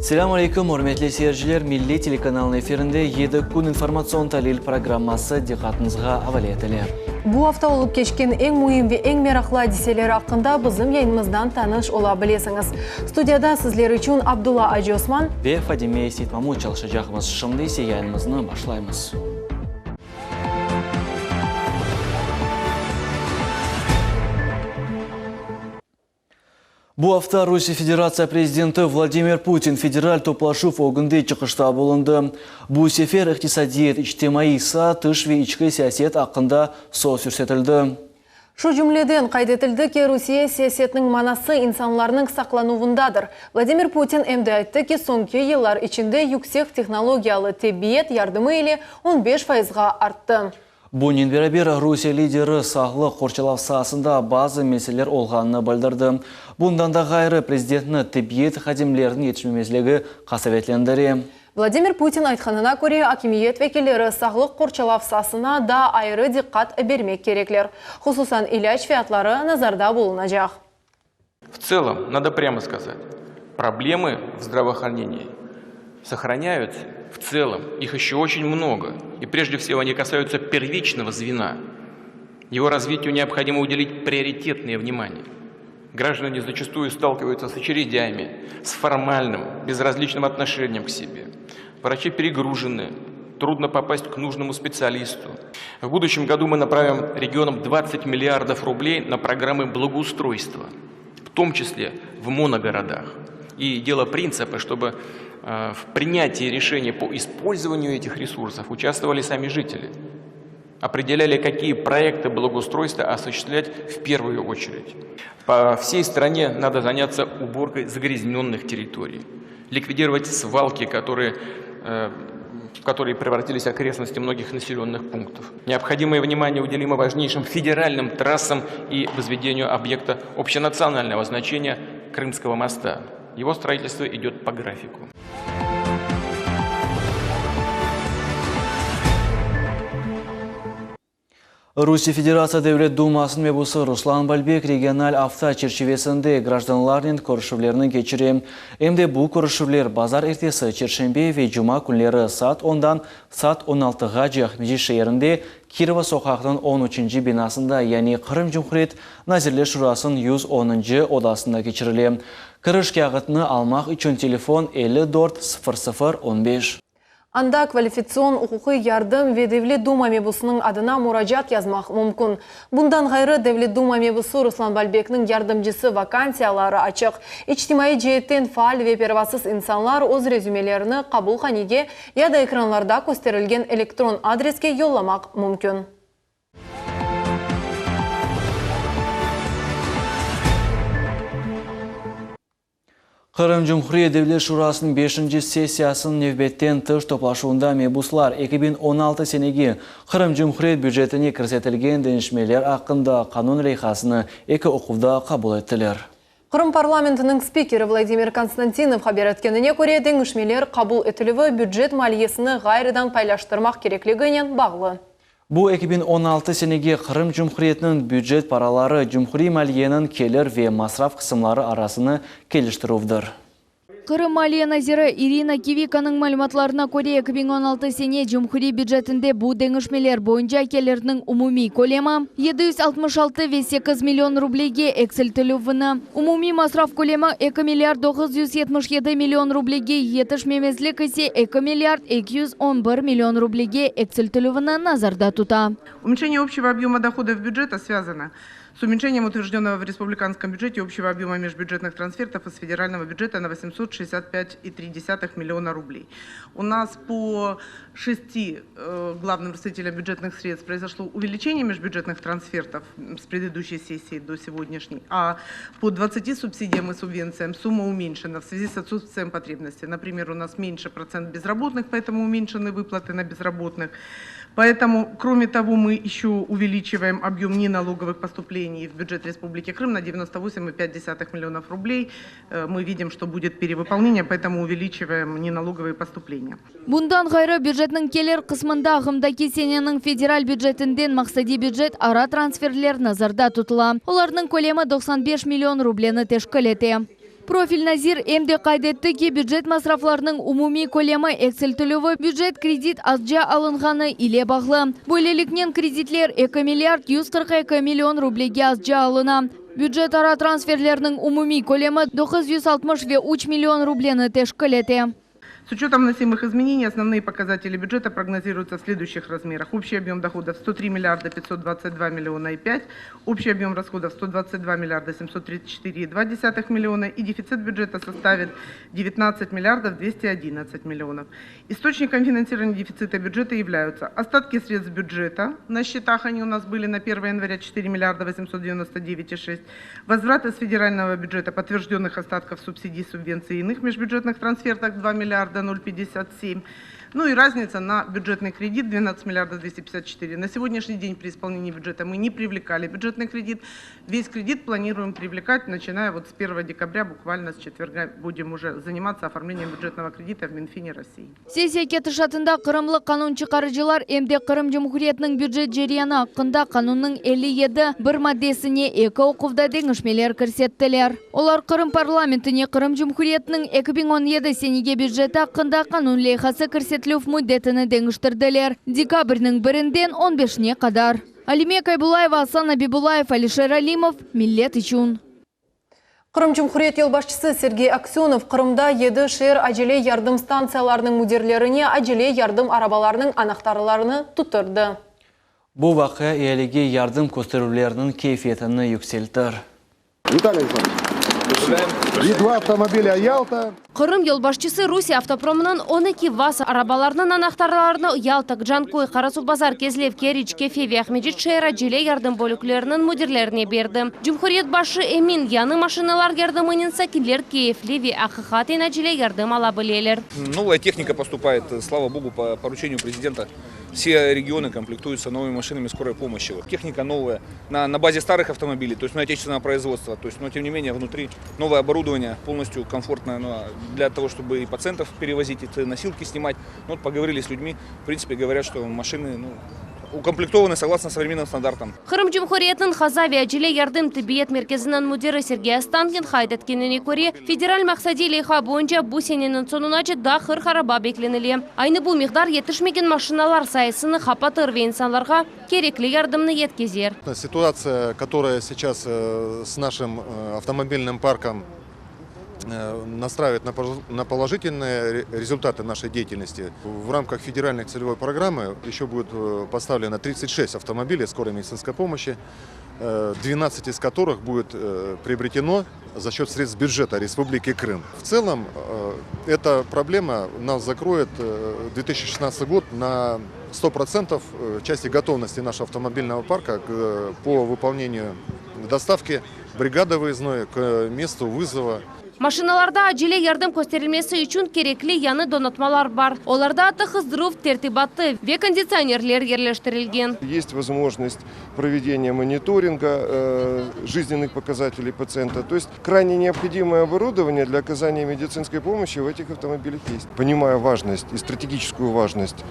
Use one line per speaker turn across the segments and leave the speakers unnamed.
Selam aleyküm, hürmetli seyirciler. Milli telekanalının efirinde 7 kun informasyon talil programması diqqatınızga havale etilir.
Bu hafta olup geçken en mühim ve en meraklı hadiseler hakkında bizim yayınımızdan tanış olabilirsiniz. Studiyada sizler için Abdullah Acı Osman
ve Fadime Sitmamu çalışacağımız. Şimdi ise yayınımızı başlayımız. Bu hafta Rusya Federatsiya Prezidenti Vladimir Putin federal toplaşıp ogunda çıkışta bulundu. Bu sefer iktisadiyet, ictimai satış ve içki siyaset hakkında söz sürsetildi.
Şu cümleden kaydetildi ki Rusya siyasetinin manası insanların saklanuvundadır. Vladimir Putin emde aytdı ki sonki yıllar içinde yüksek teknologiyalı tibbiyet yardımı ile 15%'ga arttı.
Bunun beraber Rusya lideri sağlık korçalavsasında bazı meseleler olğanını bildirdi. Bundan da gayrı prezidentini tibbiyet xadimlerinin yetişmemezligi qasavetlendirdi.
Vladimir Putin aytkanına göre hakimiyet vekilleri sağlık korçalavsasına da ayrı dikkat vermek gerekler. Hususan ilaç fiyatları nazarda bulunacak.
В целом, надо прямо сказать, проблемы в здравоохранении сохраняются. В целом, их еще очень много. И прежде всего они касаются первичного звена. Его развитию необходимо уделить приоритетное внимание. Граждане зачастую сталкиваются с очередями, с формальным, безразличным отношением к себе. Врачи перегружены, трудно попасть к нужному специалисту. В будущем году мы направим регионам 20 миллиардов рублей на программы благоустройства, в том числе в моногородах. И дело принципа, чтобы в принятии решений по использованию этих ресурсов участвовали сами жители. Определяли, какие проекты благоустройства осуществлять в первую очередь. По всей стране надо заняться уборкой загрязненных территорий. Ликвидировать свалки, в которые превратились окрестности многих населенных пунктов. Необходимое внимание уделимо важнейшим федеральным трассам и возведению объекта общенационального значения Крымского моста. Его строительство идет по графику.
Rusya Federatsiya Devlet Dumasının mebusu Ruslan Balbek regional hafta çerçevesinde gражданларның көрüşürlerini geçirdi. Hem bu көрüşürler bazar ertesi çerşembe ve cuma günleri saat 10'dan saat 16'ga Cahmeci şehrinde Kirova sokağının 13. binasında yani Kırım Cumhuriyet Nazirler Şurası'nın 110. odasında geçirildi. Kiriş kağıtını almak için telefon 54 00 15.
Анда квалификацион укугый ярдым ve Devlet Duma mebusунун adına müracaat yazmak mümkün. Bundan gayrı Devlet Duma mebusu Ruslan Balbek'nin yardımcısı vakansiyaları açık. İçtimai cihetten faal ve pervasız insanlar öz rezümelerini kabulhanige ya da ekranlarda gösterilgen elektron adreske yollamak mümkün.
Kırım Cumhuriyet Devlet Şurası'nın 5. sesiyasının növbetten tış toplaşuunda mebuslar 2016 senegi Kırım Cumhuriyet büdjetine kirsetilgen denişmeler hakkında kanun reyhasını iki okuvda kabul ettiler.
Kırım parlamentinin spikeri Vladimir Konstantinov haber etkenine göre denişmeler kabul etilivi büdjet maliyesini gayrıdan paylaştırmak gerekliğine bağlı.
Bu 2016 senegi Kırım Cumhuriyeti'nin büdjet paraları Cumhuri maliyenin gelir ve masraf kısımları arasını keliştiruvdur.
Kırım Maliye Naziri Irina Kivika'nın malumatlarına göre 2016 sene Cumhuri büdjetinde bu denişmeler boyunca gelirinin umumi kolemi 766,8 milyon rublege eksiltiluvini, umumi masraf kolemi 2 milyar 977 milyon rublege yetişmemezlik ise 2 milyar 211 milyon rublege eksiltiluvini nazarda tuta.
Уменьшение общего объема доходов бюджета связано с уменьшением утвержденного в республиканском бюджете общего объема межбюджетных трансфертов из федерального бюджета на 865,3 миллиона рублей. У нас по 6 главным распределителям бюджетных средств произошло увеличение межбюджетных трансфертов с предыдущей сессии до сегодняшней, а по 20 субсидиям и субвенциям сумма уменьшена в связи с отсутствием потребности. Например, у нас меньше процент безработных, поэтому уменьшены выплаты на безработных. Поэтому, кроме того, мы еще увеличиваем объем неналоговых поступлений в бюджет Республики Крым на 98,5 миллионов рублей. Мы видим, что будет перевыполнение, поэтому увеличиваем неналоговые поступления.
Bundan gayrı bюджетнің келер қысмында ағымдaki сененің федераль бюджетінден мақсади бюджет ара трансферлер назарда тұтыла. Оларның көлемі 95 миллион рублені тешкіл ете. Профиль Назир эмде кайдетті ки бюджет масрафларының умуми колемі эксельтілігі бюджет кредит азжа алынғаны иле бағлы. Бөлелікнен кредитлер 2 миллиард 142 миллион рублеге азжа алына. Бюджет ара трансферлерінің умуми колемі 963 миллион рублені тешкіл ете.
С учетом вносимых изменений основные показатели бюджета прогнозируются в следующих размерах. Общий объем доходов 103 миллиарда 522 миллиона и 5, общий объем расходов 122 миллиарда 734,2 миллиона и дефицит бюджета составит 19 миллиардов 211 миллионов. Источником финансирования дефицита бюджета являются остатки средств бюджета, на счетах они у нас были на 1 января 4 миллиарда 899,6, возврат из федерального бюджета подтвержденных остатков субсидий, субвенций и иных межбюджетных трансфертов 2 миллиарда 0,57. Ну и разница на бюджетный кредит 12 миллиардов 254. На сегодняшний день при исполнении бюджета мы не привлекали бюджетный кредит. Весь кредит планируем привлекать, начиная вот с 1 декабря, буквально с четверга будем уже заниматься оформлением бюджетного кредита в Минфине России.
Сессия кетішатында қырымлы қанунчы қаржылар эмде Қырым Жумхуриятының бюджет жерияны ақында қанунның 57 бір маддесіне 2 оқывда деңішмелер кірсеттілер. Олар Қырым парламентіне Қырым Жумхуриятының 2017 сенеге бюджеті ақында қанун лейхасы кірсетліф мүддетіні деңіштірділер. Декабрінің 1-ден 15-не қадар. Алиме Кайбулаева, Асан Абибулаев, Алишер Алимов, Миллет Ичун.
Қырым Жумхурiyet елбашчысы Сергей Аксенов Қырымда еді шер әжеле ярдым станцияларының мүдерлеріне әжеле ярдым арабаларының анақтарыларını тұттырды.
Бұл вақы еліге ярдым көстерулерінің кейфиетіні юкселтір.
Виталий Александрович, и 2 автомобиля Ялта.
Қырым елбашчысы Русия автопромынан 12 ВАЗ арабаларының анақтарларына Ялта, Джанкой, Қарасу базар, Кезлев, Керич, Кефеви, Ахмеджит, Шейра, Джиле ярдым бөліклерінің мүдерлеріне берді. Жумхурiyet башы Эмин яны машиналар ярдымынен сакилер Киев-Ливи, Ахыхатина Джиле ярдым ала білелер.
Новая техника поступает, слава богу, по поручению президента. Все регионы комплектуются новыми машинами скорой помощи. Техника новая, на базе старых автомобилей, то есть отечественного производства. То есть, но тем не менее внутри новое оборудование, полностью комфортное, для того, чтобы и пациентов перевозить, и носилки снимать. Вот поговорили с людьми, в принципе говорят, что машины укомплектованы согласно современным стандартам.
Қырым Жумхуриятның Хазави әжеле ярдым тибиет мерkezінің мүдері Сергей Останкин хайдаткеніне көре, федераль мақсади лейха бойынша бұл сененің сонуначы да қыр хараба бекленіле. Айны бұл миқдар етішмеген машиналар сайысыны хапатыр ве инсанларға керекли ярдымны еткезер.
Ситуация, которая сейчас с нашим автомобильным парком настраивает на положительные результаты нашей деятельности. В рамках федеральной целевой программы еще будет поставлено 36 автомобилей скорой медицинской помощи, 12 из которых будет приобретено за счет средств бюджета Республики Крым. В целом, эта проблема нас закроет 2016 год на 100% части готовности нашего автомобильного парка по выполнению доставки бригады выездной к месту вызова.
Машиналарда әжеле ярдым көстерілмесі үшін керекли яны донатмалар бар. Оларда аты қыздыру тертибатты ве кондиционерлер ерлештірілген.
Есть возможность проведения мониторинга жизненных показателей пациента. То есть крайне необходимое оборудование для оказания медицинской помощи в этих автомобилях есть. Понимая важность и стратегическую важность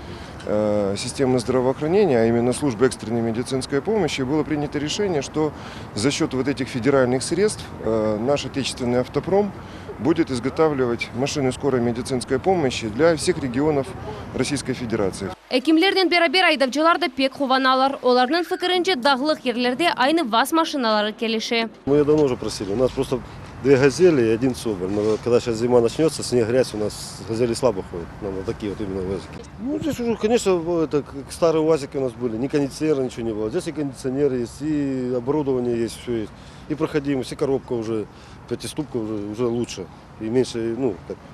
системы здравоохранения, а именно службы экстренной медицинской помощи, было принято решение, что за счет вот этих федеральных средств наш отечественный автопром будет изготавливать машины скорой медицинской помощи для всех регионов Российской Федерации.
Экимлерден берабер айдавчыларды пек хуваналар. Оларның фикірінше дағлық ерлерде айны ВАЗ машиналары келеші.
Мы ее давно уже просили. У нас просто 2 газели и 1 соболь. Но когда сейчас зима начнется, снег, грязь, у нас газели слабо ходят. Нам вот такие вот именно УАЗики. Ну, здесь уже, конечно, это старые УАЗики у нас были. Ни кондиционера, ничего не было. Здесь и кондиционер есть, и оборудование есть, все есть. И проходимость, и коробка уже, 5-ступка уже лучше. И меньше,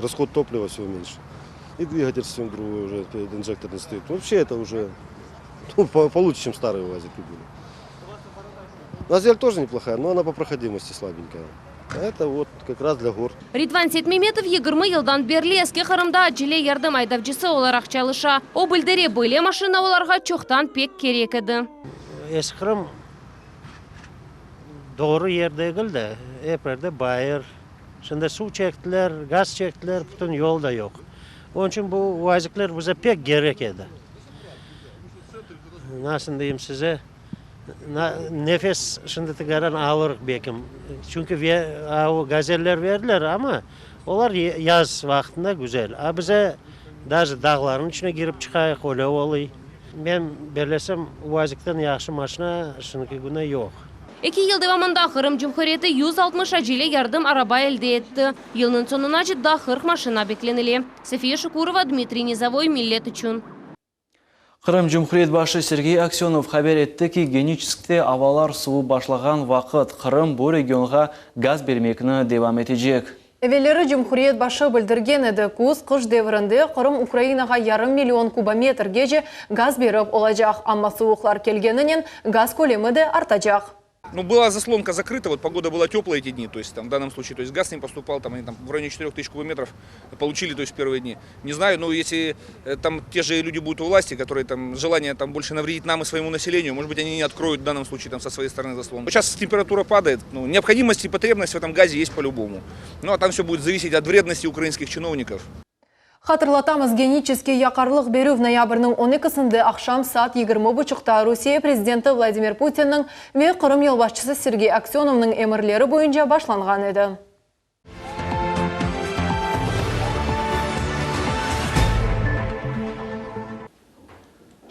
расход топлива все меньше. И двигатель совсем другой уже, инжекторный стоит. Вообще это уже получше, чем старые УАЗики были. Газель тоже неплохая, но она по проходимости слабенькая. Это вот как раз для гор.
Ридван Сетмеметов 20 елдан берлі әске Қырымда әжеле ярдым айдавчысы оларақ чалыша. О білдіре бөле машина оларға чоқтан пек керек еді.
Эс Қырым doğru yerde geldi. Eperde bayır. Şimdi su çektiler, gaz çektiler, bütün yol da yok. Onun için bu vazikler bize pek gerek edi. Nasıl diyeyim size? nefes şındıtıgaran ağırlık bekim. Çünkü gazeller verdiler ama onlar yaz vaktinde güzel. Bize даже dağların içine girip çıkayık öyle oluyor. Ben belesem Uvazik'ten yaxşı maşına şınki güne yok.
2 yıl devamında Kırım Cumhuriyeti 160 acele yardım araba elde etti. Yılın sonuna ciddi 40 maşına beklenili. Sefiye Şukurova, Dmitriy Nizavoy, Millet için.
Kırım Cumhuriyet başı Sergey Aksyonov haber etti ki Genişsk'te avalar suvu başlagan vakit Kırım bu regionga gaz vermekini devam edecek.
Evvelleri Cumhuriyet başı bildirgen edi. Kuz-kış devrinde Kırım Ukraynaga yarım milyon kubometr gece gaz berip olacak. Ama soğuklar kelgeninin gaz kolemi de artacak.
Ну, была заслонка закрыта, вот погода была теплая эти дни, то есть там в данном случае, то есть газ не поступал, там они там в районе 4000 кубометров получили, то есть в первые дни. Не знаю, но если там те же люди будут у власти, которые там желание там больше навредить нам и своему населению, может быть, они не откроют в данном случае там со своей стороны заслонку. Сейчас температура падает, ну, необходимость и потребность в этом газе есть по-любому. Ну, а там все будет зависеть от вредности украинских чиновников.
Hatırlatamız genический яқарлық беру ноябрның 12-сінде ақшам saat 20:30-та Rusия президенті Владимир Путиннің ve Kırım yolbaşçısı Sergey Aksionovның emirleri boyunca başlanған еді.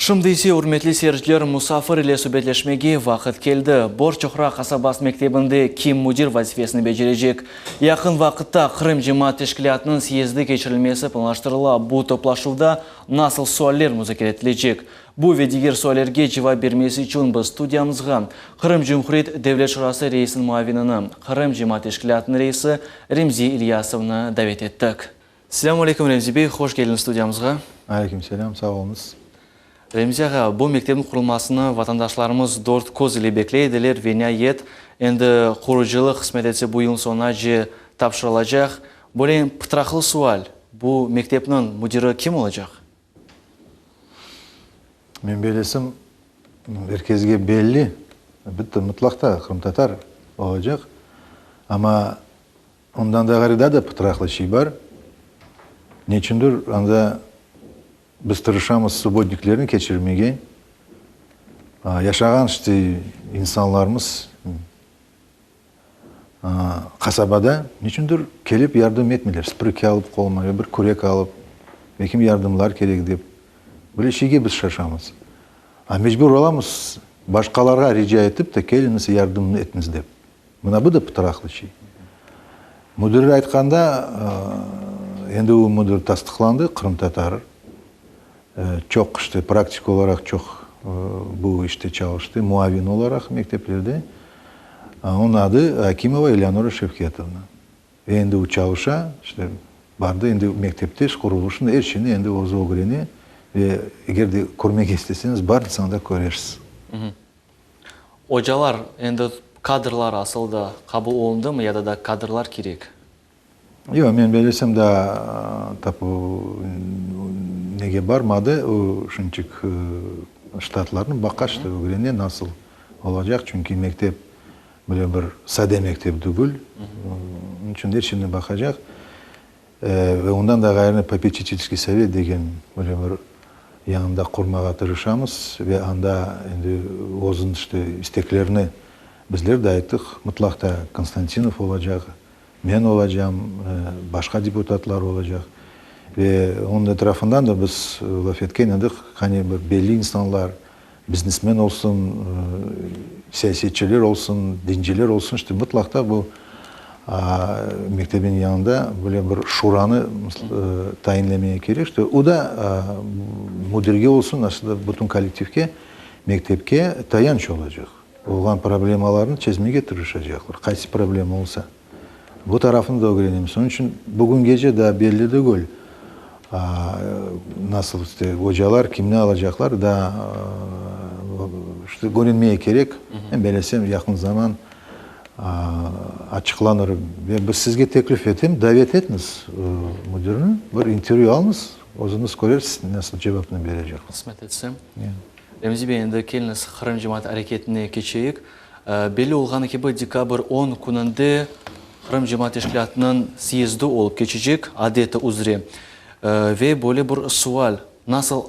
Шымдейсе үрметлі серіжлер мұсафыр иле сөбетлешмеге вақыт келді. Борчоқра қасабас мектебінде Ким Мудир вазифесini бежережек. Яқын вақытта Қырым жемат тешкілятының съезді кечірілмесі планлаштырыла. Бұл топлашуда насыл суаллер музыкеретілежек. Бұл ведигер суаллерге жауап бермесі үшін біз студиямызға Қырым Жумхурiyet Devlet Şurası рейсін muavinini, Қырым жемат тешкілятының рейсі Ремзи Ильясовны дәвет еттік. Селам алейкум, Ремзи бей, хош келдің студиямызға.
Алейкум селам, сау болыңыз.
Ремзи аға, бұл мектептің құрылмасыны ватандашларымыз дорт көз иле беклейділер, веня ет, енді құрыжылық қызмететсе бұл ел соңына же тапшырылacak. Бұл пытрақлы суал, бұл мектептің мұдирі кім olacak?
Мен белесім, herkesге belli, бітті мұтлақта Қырым татар olacak. Ama ondan da garida da pıtraklı şey var. Нечіндір, анда biz tırışamız subodniklerini geçirmeye. Yaşagan işte insanlarımız kasabada niçindir kelip yardım etmiyorlar. Sprike alıp kolmaya, bir kurek alıp, bekim yardımlar gerek deyip. Böyle şeyge biz şaşamız. Mecbur olamız başkalarına rica etip de kelinizi yardım etiniz deyip. Buna bu da pıtraklı şey. Müdür aytkanda, endi o müdür tasdiqlandı, Kırım Tatarı. Çok işte praktik olarak çok bu işte çalıştı, muavin olarak mekteplerde. Onun adı Akimova Eleonora Şevketovna. Endi o çalışa, işte vardı, endi mektepte kuruluşunda her şeyini endi o öğreni ve eğer de görmek isteseniz barısını da görürsünüz.
Hocalar, endi kadrlar asılda kabul olundu mu ya da kadrlar gerek?
Yok, men belesem da tapu nege barmadı, o şunçuk ştatlarının bakaştı öğreni nasıl olacak çünkü mektep böyle bir sade mektep değil, onun için her şeyine bakacak ve ondan da gayrı попечительский совет degen böyle bir yanında kurmağa tırışamız ve anda endi ozun işte isteklerini bizler de ayttık, mutlakta Konstantinov olacak, men olacağım, başka deputatlar olacak. Ve onun etrafından da biz laf etken edik, hani belli insanlar, biznesmen olsun, siyasetçiler olsun, dinciler olsun, işte mutlaka bu mektebin yanında böyle bir şuranı tayinlemeye gerek. İşte o da müdürge olsun, aslında bütün kolektifke, mektepke tayanç olacak. Olan problemalarını çözmeye tırışacaklar. Kaysi problem olsa. Bu tarafını da öğrenemiz. Onun için bugün gece de belli değil. Nasıl işte hocalar kimne alacaklar da işte görünmeye gerek. Ben belesem yakın zaman açıklanır. Ve biz sizge teklif ettim, davet etiniz müdürünü. Bir interview alınız, ozunuz görürsünüz nasıl cevabını verecek.
Kısmet etsem. Remzi Bey, endi keliniz Kırım Cemaat hareketine geçeyik. Belli olğanı ki bu dekabr 10 kununda Kırım Cemaat Teşkilatı'nın съезді olup geçecek adeti üzere. Ve böyle bir sual, nasıl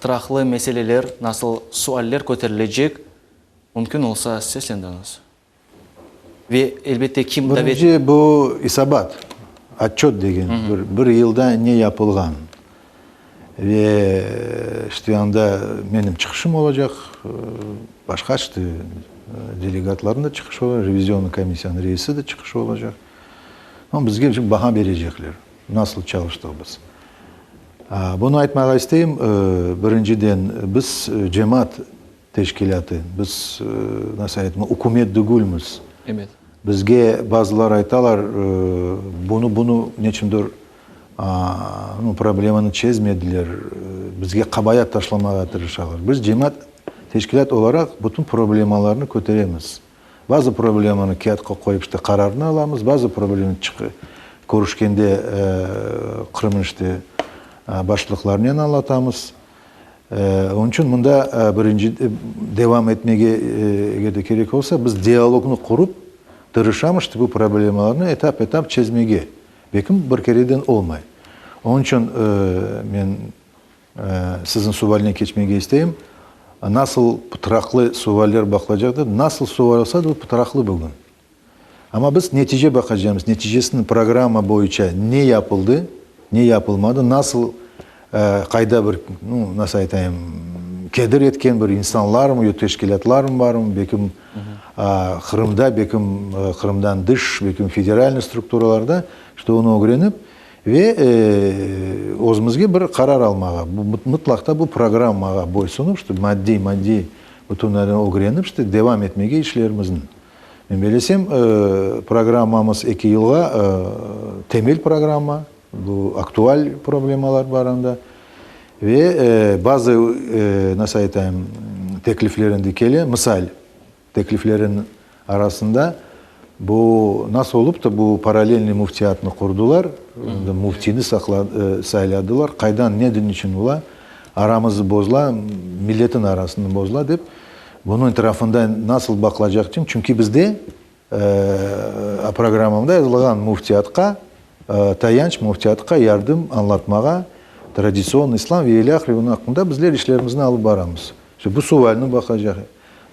tıraklı meseleler, nasıl sualler kötürülecek Мүмкін olsa сесендіңіз. Ve elbette kim davet...
Birinci bu isabat, отчет деген. Bir yılda ne yapılgan. Ve işte anda benim çıkışım olacak. Başka işte delegatların da çıkışı olacak. Revizyon komisyonu reisi de çıkışı olacak. Ama bizge bir baha verecekler. Nasıl çalıştığımız. Bunu aytmağa isteyim. Birinciden biz cemaat teşkilatı, biz nasıl aytma, hükümet değilmiz.
Evet.
Bizge bazılar aytalar bunu neçimdir problemini çözmediler. Bizge kabayat taşlamaya tırışarlar. Biz cemaat teşkilat olarak bütün problemalarını kötüremiz. Bazı problemini kağıtқа koyup işte kararını alamız. Bazı problemini görüşkende kırmın işte başlıklarını anlatamız. Onun için bunda birinci devam etmeye gerek olsa biz diyalogunu kurup tırışamız bu problemalarını etap çözmeye. Bekim bir kereden olmay. Onun için ben sizin suvaline geçmeye isteyim. Nasıl pıtraklı suvaller bakılacaktır, nasıl suval olsa da pıtraklı bugün. Ama biz netice bakacağımız, neticesinin programı boyunca ne yapıldı, ne yapılmadı, nasıl kayda bir, nasıl aytayım, kedir etken bir insanlar mı, teşkilatlar mı var mı, bekim Kırım'da, bekim Kırım'dan dış, bekim federal strukturalarda işte onu öğrenip ve özümüzge bir karar almağa, mutlaka bu programmağa boysunup, işte maddi bütünlerini öğrenip işte devam etmeye işlerimizin. Ben bilesem programmamız 2 yılga temel programma, bu aktual problemalar barında ve bazı nasıl aytayım tekliflerin dikeli, misal tekliflerin arasında bu nasıl olup da bu paralelni muftiyatını kurdular, muftini sayladılar, kaydan nedin için ola, aramızı bozla, milletin arasını bozla deyip, bunun tarafında nasıl bakılacak için, çünkü bizde programımda yazılgan muftiyatqa, tayanç muftiyatqa yardım anlatmağa, tradisyon İslam ve eli ahirinin hakkında bizler işlerimizin alıp baramız. İşte bu suvalini bakacak.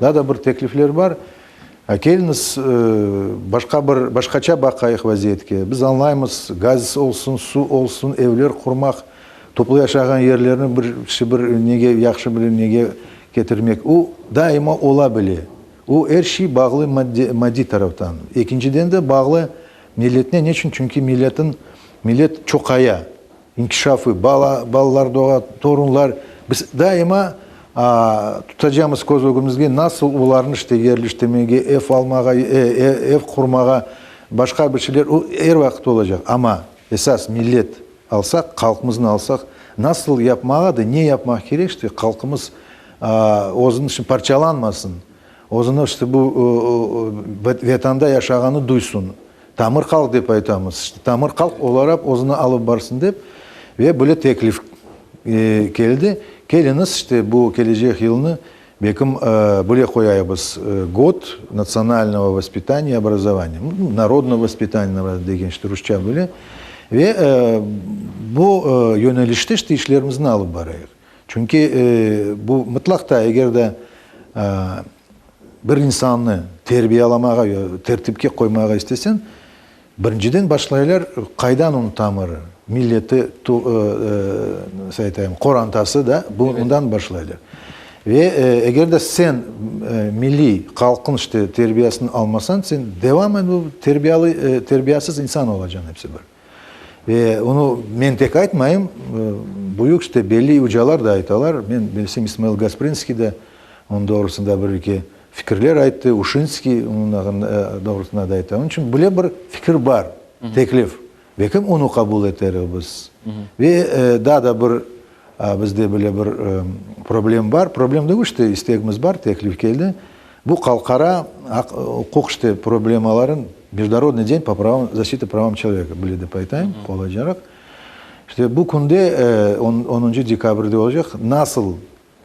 Daha da bir teklifler var. Geliniz başkaça bakayıq vaziyetke. Biz anlayımız gaz olsun, su olsun, evler kurmak, toplu yaşayan yerlerini bir nege yaxşı bilir, nege getirmek. O daima olabilir. O her şey bağlı maddi taraftan. İkinciden de bağlı milletine. Niçin? Çünkü millet çok aya. İnkişafı, balalar doğa, torunlar. Biz daima tutacağımız kozogumuzga nasıl ularını işte yerleştirmeye, ev almağa, ev kurmağa, başka bir şeyler o her vakit olacak. Ama esas millet alsak, halkımızın alsak, nasıl yapmağa da ne yapmak gerek işte halkımız o'zini için parçalanmasın. O'zini işte bu vatanda yaşaganı duysun. Tamır halk dep aytamız. İşte tamır halk olarak o'zini alıp barsın dep ve böyle teklif geldi. Geliniz işte bu gelecek yılını bekim böyle koyayız. Год национального воспитания и образования. Народного воспитания деген işte Rusça böyle. Ve bu yönelişte işte işlerimizin alıp barayıq. Çünkü bu mutlaka eğer de bir insanı terbiyalamağa, tertipke koymağa istesen, birinciden başlayırlar kaydan onu tamırı. Milleti korantası da bundan başlayırlar. Ve eğer de sen milli halkın işte terbiyesini almasan, sen devamen bu terbiyesiz insan olacaksın hepsi var. Ve onu ben tek aytmayayım, büyük işte belli hocalar da aytalar. Ben bilsem İsmail Gasprinski de onun doğrusunda bir iki fikirler ayttı. Ушинский onun doğrusunda da ayttı. Onun için böyle bir fikir var, teklif. Bekim onu kabul ederiz. Ve daha da bir bizde böyle bir problem var. Problem de işte isteğimiz var, teklif geldi. Bu halkara hukuk işte problemaların Международный день по защите правам человека были de paytayım olacak. İşte bu günde 10. dekabrde olacak. Nasıl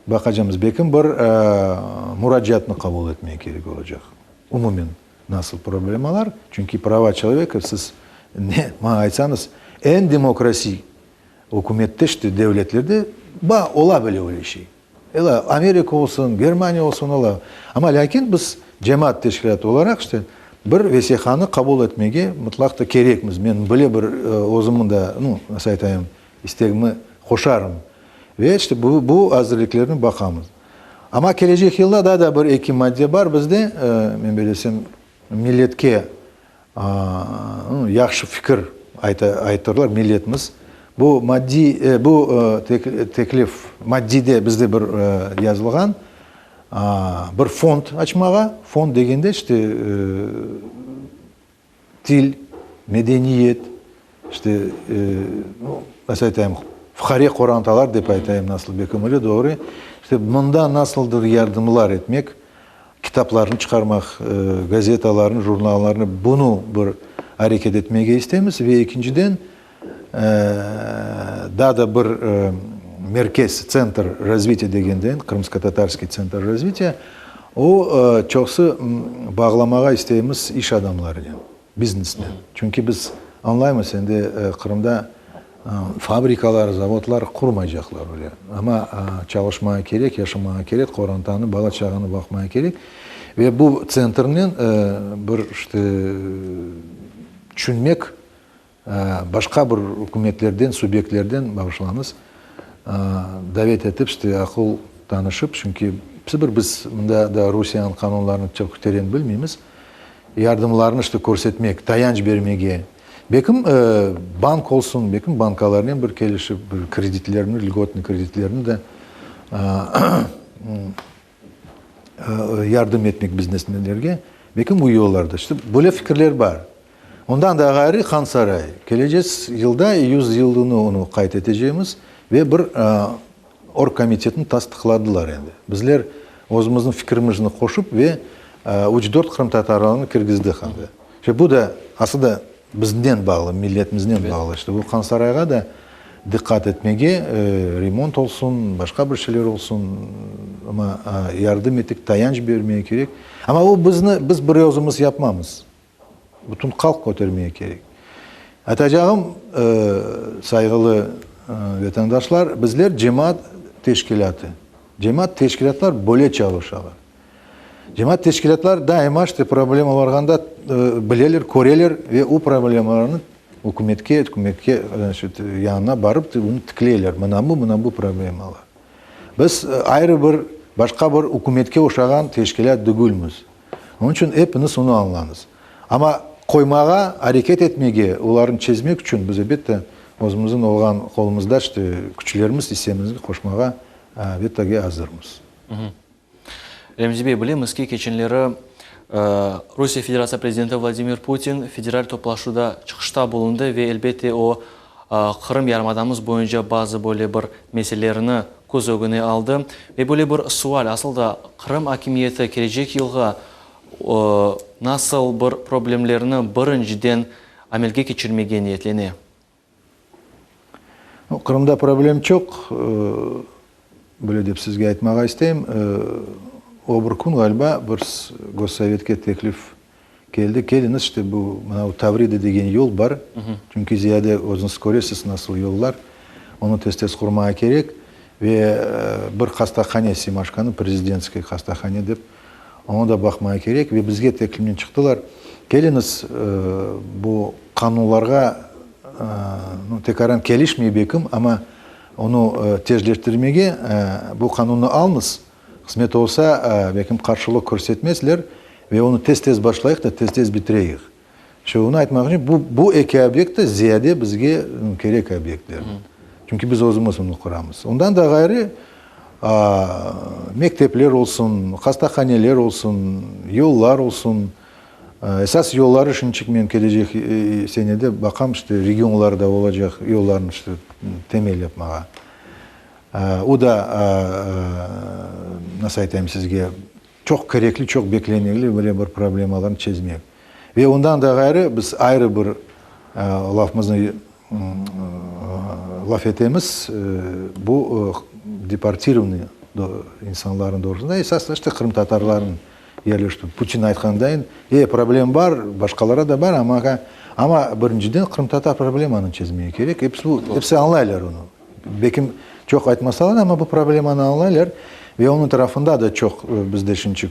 bakacağımız bekim bir müracaatını kabul etmeye gerek olacak. Umumen nasıl problemalar? Çünkü prava человека siz ne aytsanız en demokrasi hükümette işte devletlerde olabilir öyle şey. Америка olsun, Германия olsun ola. Ama lakin biz cemaat teşkilatı olarak işte bir vesihani kabul etmege mutlaka gerekmiz. Men böyle bir ozumun da, nasıl aytayım, istegimi koşarım. Ve işte bu hazırlıklarını bakamız. Ama gelecek yılda da bir iki madde var bizde. Men bilesem milletke yaxşı fikir aytırlar milletimiz. Bu maddi bu teklif maddide bizde bir yazılgan bir fond açmağa. Fond degende işte dil, medeniyet, işte nasıl aytayım, fıkhari korantalar dep aytayım nasıl bekimeli doğru. İşte bunda nasıldır yardımlar etmek, kitaplarını çıkarmak, gazetalarını, jurnallarını bunu bir hareket etmeye istemiz ve ikinciden daha da bir merkez, центр развития degenden, Krımsko-Tatarski центр развития, o çoksu bağlamağa isteyimiz iş adamlarıyla, biznesle. Çünkü biz anlayımız şimdi Kırım'da fabrikalar, zavodlar kurmayacaklar öyle. Ama çalışmaya gerek, yaşamaya gerek, korantanı, bala çağını bakmaya gerek. Ve bu center'nin bir işte düşünmek başka bir hükümetlerden, subyektlerden bağışlanız davet edip işte akıl tanışıp çünkü biz da Rusya'nın kanunlarını çok terin bilmemiz yardımlarını işte көрсетmek, tayanç vermege. Bekim bank olsun, bekim bankalarının bir kelişi, bir kreditlerini, lьготный kreditlerini de yardım etmek biznesmenlerge. Bekim bu yollarda işte böyle fikirler var. Ondan da gayrı Han Saray. Geleceğiz yılda 100 yılını onu kaydedeceğimiz ve bir org komitetini tasdikladılar yani. Bizler özümüzün fikrimizini koşup ve 3-4 Kırım Tatarlarını kirgizdik. İşte bu da aslında bizden bağlı, milletimizden bağlı. İşte bu Han Saray'a da dikkat etmege, remont olsun, başka bir şeyler olsun ama yardım ettik, tayanç vermeye gerek. Ama o biz bir özümüz yapmamız. Bütün halk götürmeye gerek. Atacağım saygılı vatandaşlar, bizler cemaat teşkilatı. Cemaat teşkilatlar böyle çalışıyorlar. Cemaat teşkilatlar daima işte problem olarganda bileler, koreler ve o problemlerini hükümetke yanına barıp bunu tıklayırlar. Buna bu problemalar. Biz ayrı bir başka bir hükümetke oşağan teşkilat değiliz. Onun için hepiniz onu anlayınız. Ama koymağa, hareket etmeye, onların çizmek için biz elbette özümüzün olan kolumuzda işte güçlerimiz, istemimizi koşmağa elbette hazırız.
Remzi Bey, bilemiz ki geçenleri Rusya Federasyası Prezidenti Vladimir Putin federal toplaşuda çıkışta bulundu ve elbette o Kırım Yarımadamız boyunca bazı böyle bir meselelerini göz önüne aldı. Ve böyle bir sual, aslında Kırım hakimiyeti gelecek yılga nasıl bir problemlerini birinciden amelge geçirmeye niyetleniyor?
Kırım'da problem çok. Böyle deyip sizge aytmağa isteyim. O bir gün galiba bir Gossovjet'e teklif geldi. Geliniz işte bu Tavride degen yol var. Çünkü ziyade özünüz göresiz nasıl yollar. Onu tez kurmaya gerek. Ve bir hastahane Simaşkanı, prezidentski hastahane deyip ona da bakmaya gerek. Ve bizge tekliften çıktılar. Geliniz bu kanunlarga tekaran gelişmeyi bekim ama onu tezleştirmege bu kanunu alınız. Kısmet olsa bekim karşılık görsetmezler ve onu tez başlayık da tez bitireyik. Şunu aytmak için bu iki obyekte ziyade bizge gerek obyektler. Çünkü biz özümüz onu kuramız. Ondan da gayrı mektepler olsun, hastahaneler olsun, yollar olsun. Esas yolları için çıkmayan gelecek senede bakam işte regionlarda olacak yolların işte temel yapmaya. O da nasıl aytayım sizge çok gerekli, çok beklenirli böyle bir problemalarını çözmek. Ve ondan da gayrı biz ayrı bir lafımızı laf etemiz bu deportirованный insanların doğrusunda esasında işte Kırım Tatarların yerleşti. Putin aytkandayn problem var, başkalara da var ama birinciden Kırım Tatar problemanı çözmeye gerek. Hepsi anlayırlar onu. Bekim çok aytmasalar ama bu problemanı anlayırlar. Ve onun tarafında da çok bizde şimdi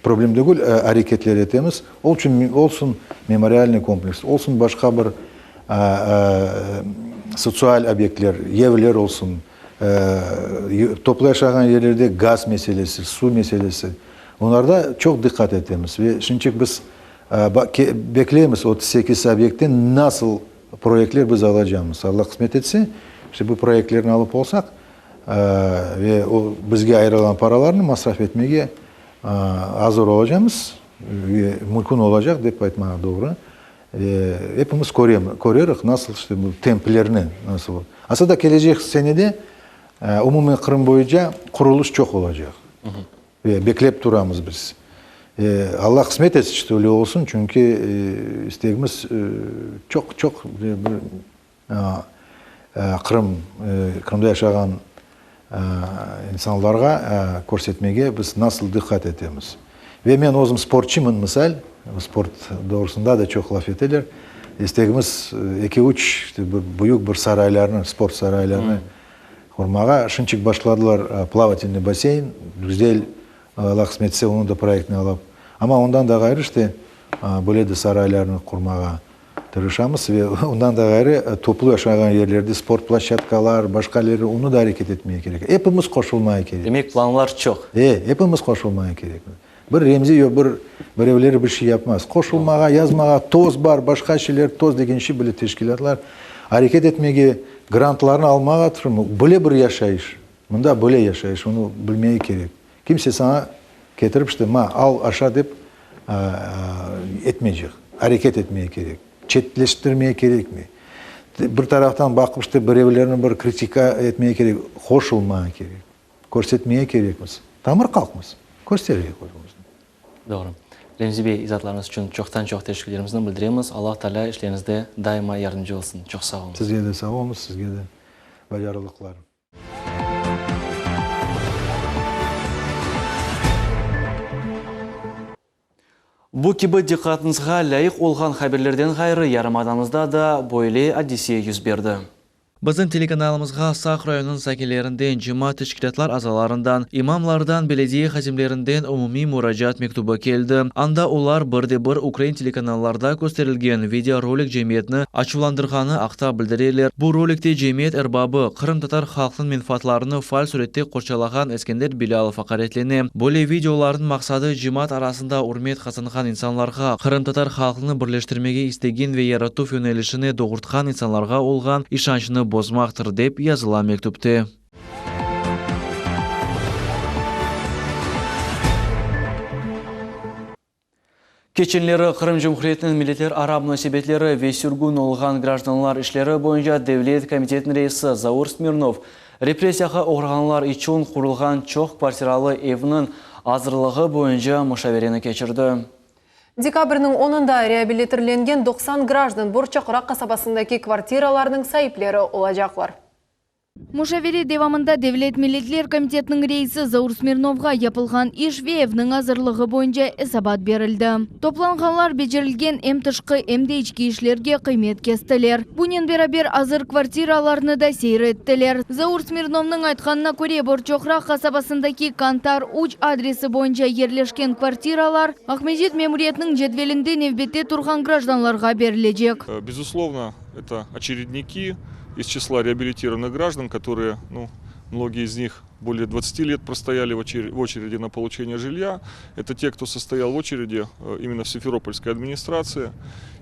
problem değil, hareketler etemiz. Olsun memorialni kompleks, olsun başka bir sosyal obyektler, evler olsun, toplu yaşayan yerlerde gaz meselesi, su meselesi. Onlarda çok dikkat etemiz. Ve şimdi biz bekleyemiz 38 objekten nasıl projeler biz alacağımız. Allah kısmet etse, işte bu projelerini alıp olsak ve o bizge ayrılan paralarını masraf etmeye hazır olacağımız ve mümkün olacak deyip aytmağa doğru. Hepimiz koruyoruz nasıl işte bu templerini nasıl. Aslında gelecek senede umumi Kırım boyunca kuruluş çok olacak. Ve bekleyip duramız biz. Allah kısmet etsin işte öyle olsun çünkü isteğimiz çok Kırım'da yaşayan insanlarga көрсетmege biz nasıl dikkat etemiz. Ve ben özüm sportçımın misal, sport doğrusunda da çok laf eteler. İsteğimiz 2-3 işte büyük bir saraylarını, sport saraylarını kurmağa. Şunçuk başladılar плавательный бассейн, güzel Allah kısmetse onu da projektini alıp. Ama ondan da gayrı işte böyle de saraylarını kurmağa tırışamız ve ondan da gayrı toplu yaşayan yerlerde spor platformalar, başka yerlere onu da hareket etmeye gerek. Hepimiz koşulmaya gerek.
Demek planlar çok.
Hepimiz koşulmaya gerek. Bir remzi yok, bir evleri bir şey yapmaz. Koşulmağa, yazmağa, toz var, başka şeyler, toz degen şey böyle teşkilatlar hareket etmeye, grantlarını almağa tırmı. Böyle bir yaşayış. Bunda böyle yaşayış, onu bilmeye gerek. Kimse sana getirip işte al aşağı deyip etmeyecek. Hareket etmeye gerek. Çetleştirmeye gerek mi? Bir taraftan bakıp işte bir evlerini bir kritika etmeye gerek. Hoş olmaya gerek. Көрсетmeye gerekmiz. Tamır kalkmaz. Göstererek olmaz.
Doğru. Remzi Bey, izatlarınız için çoktan çok teşekkürlerimizi bildiremiz. Allah Teala işlerinizde daima yardımcı olsun. Çok sağ olun.
Sizge de sağ olun, sizge de başarılıklar.
Bu gibi dikkatinize layık olgan haberlerden gayrı yarımadamızda da böyle hadise yüz berdi. Bizim telekanalımızga Sak rayonun sakinlerinden, cemaat teşkilatlar azalarından, imamlardan, belediye hazimlerinden umumi müracaat mektubu geldi. Anda ular bir Ukrayn telekanallarda gösterilgen videorolik cemiyetini açıvlandırganı akta bildirirler. Bu rolikte cemiyet erbabı Kırım Tatar halkının menfaatlarını faal surette korçalagan Eskender Bilalov hakaretleni. Böyle videoların maksadı cemaat arasında urmet kazangan insanlarga, Kırım Tatar halkını birleştirmege istegen ve yaratу yönelişini doğurtgan insanlarga olgan işançını bozmaktır dep yazılan mektupte. Keçenleri Kırım Cumhuriyeti'nin milletler ara münasebetleri ve sürgün olgan gражданlar işleri boyunca Devlet Komitetinin reisi Zaur Smirnov repressiyaga uğraganlar için kurulgan çok kvartiralı evinin hazırlığı boyunca müşavireni geçirdi.
Dekabrның 10-ында реабилитирленген 90 граждан Борчақұрақ қасабасындaki квартираларының сайыплері олacaklar.
Мушавири девамында Devlet Milletler Komitetinin reisi Zaur Smirnovға yapılgan iş ve evinin hazırlığı boyunca esabat berildi. Toplanğanlar becerilgen em tышқы em de içki işlerge kıymet kestiler. Bunun beraber hazır kvartiralarını da seyrettiler. Zaur Smirnovның aytkanına göre Borçoqraq kasabasındaki Kantar uç adresi boyunca yerleşken kvartiralar Ахмедет мемуриятының jedvelinde nevbette turgan gражданларға berilecek.
Безусловно, это очередники из числа реабилитированных граждан, которые, многие из них более 20 лет простояли в очереди на получение жилья. Это те, кто состоял в очереди именно в Симферопольской администрации.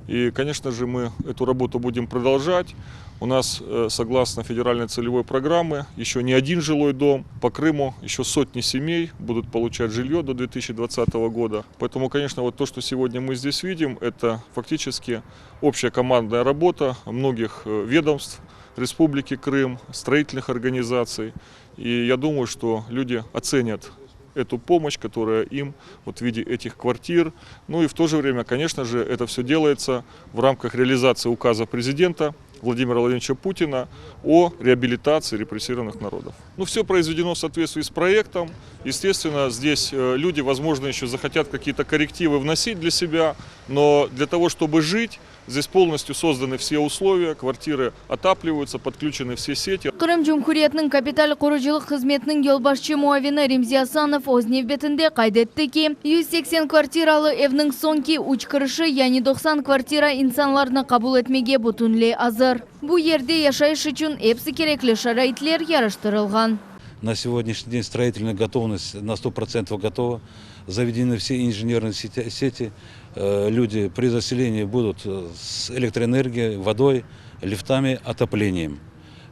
И, конечно же, мы эту работу будем продолжать. У нас, согласно федеральной целевой программы, еще не один жилой дом. По Крыму еще сотни семей будут получать жилье до 2020 года. Поэтому, конечно, вот то, что сегодня мы здесь видим, это фактически общая командная работа многих ведомств Республики Крым, строительных организаций. И я думаю, что люди оценят эту помощь, которая им в виде этих квартир. Ну и в то же время, конечно же, это все делается в рамках реализации указа президента Владимира Владимировича Путина о реабилитации репрессированных народов. Все произведено в соответствии с проектом. Естественно, здесь люди, возможно, еще захотят какие-то коррективы вносить для себя, но для того, чтобы жить, Здесь полностью созданы все условия, квартиры отапливаются, подключены все сети.
Кырым Жумхуриятның капитал қорыжылық қызметінің елбашчы муавины Ремзи Асанов өз невбетінде қайдетті ки, 180 квартиралы евнің сонки учкырышы, яни 90 квартира инсанларны қабул етмеге бұтынле азыр. Бұ ерде яшайыш үшін епсі кереклі шарайтлер ярыштырылған.
На сегодняшний день строительная готовность на 100% готова. Заведены все инженерные сети. Люди при заселении будут с электроэнергией, водой, лифтами, отоплением.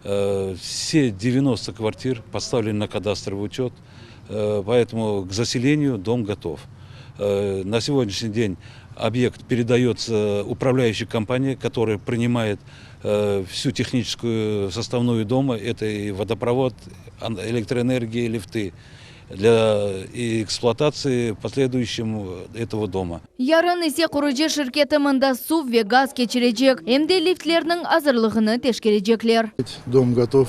Все 90 квартир поставлены на кадастровый учет, поэтому к заселению дом готов. На сегодняшний день объект передается управляющей компании, которая принимает всю техническую составную дома. Это и водопровод, электроэнергия, лифты для эксплуатации последующим этого дома.
Ярын есе құрыжы шirketi мында су ве газ кечірежек. Эмде лифтлерінің азырлығыны тешкережеклер.
Дом готов.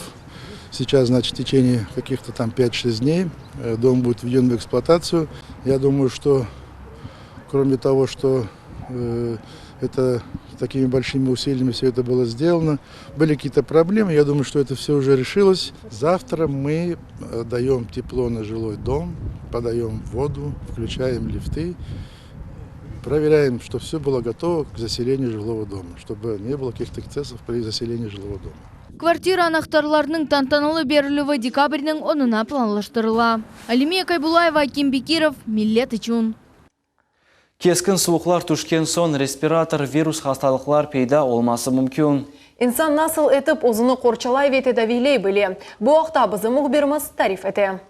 Сейчас, значит, в течение каких-то там 5-6 дней дом будет введен в эксплуатацию. Я думаю, что кроме того, что это такими большими усилиями все это было сделано, были какие-то проблемы. Я думаю, что это все уже решилось. Завтра мы даем тепло на жилой дом, подаем воду, включаем лифты, проверяем, что все было готово к заселению жилого дома, чтобы не было каких-то эксцессов при заселении жилого дома.
Квартира анахтарларының тантаналы берілуі декабрьнің 10-на планлаштырыла. Алимия Кайбулаева, Аким Бекиров, Миллет Ичун.
Кескін суықлар түшкен сон респиратор вирус хасталықлар пейда олмасы мүмкін.
Инсан насыл етіп ұзыны қорчалай веті давилей біле. Бұл ақта бізі мұғберіміз тариф еті.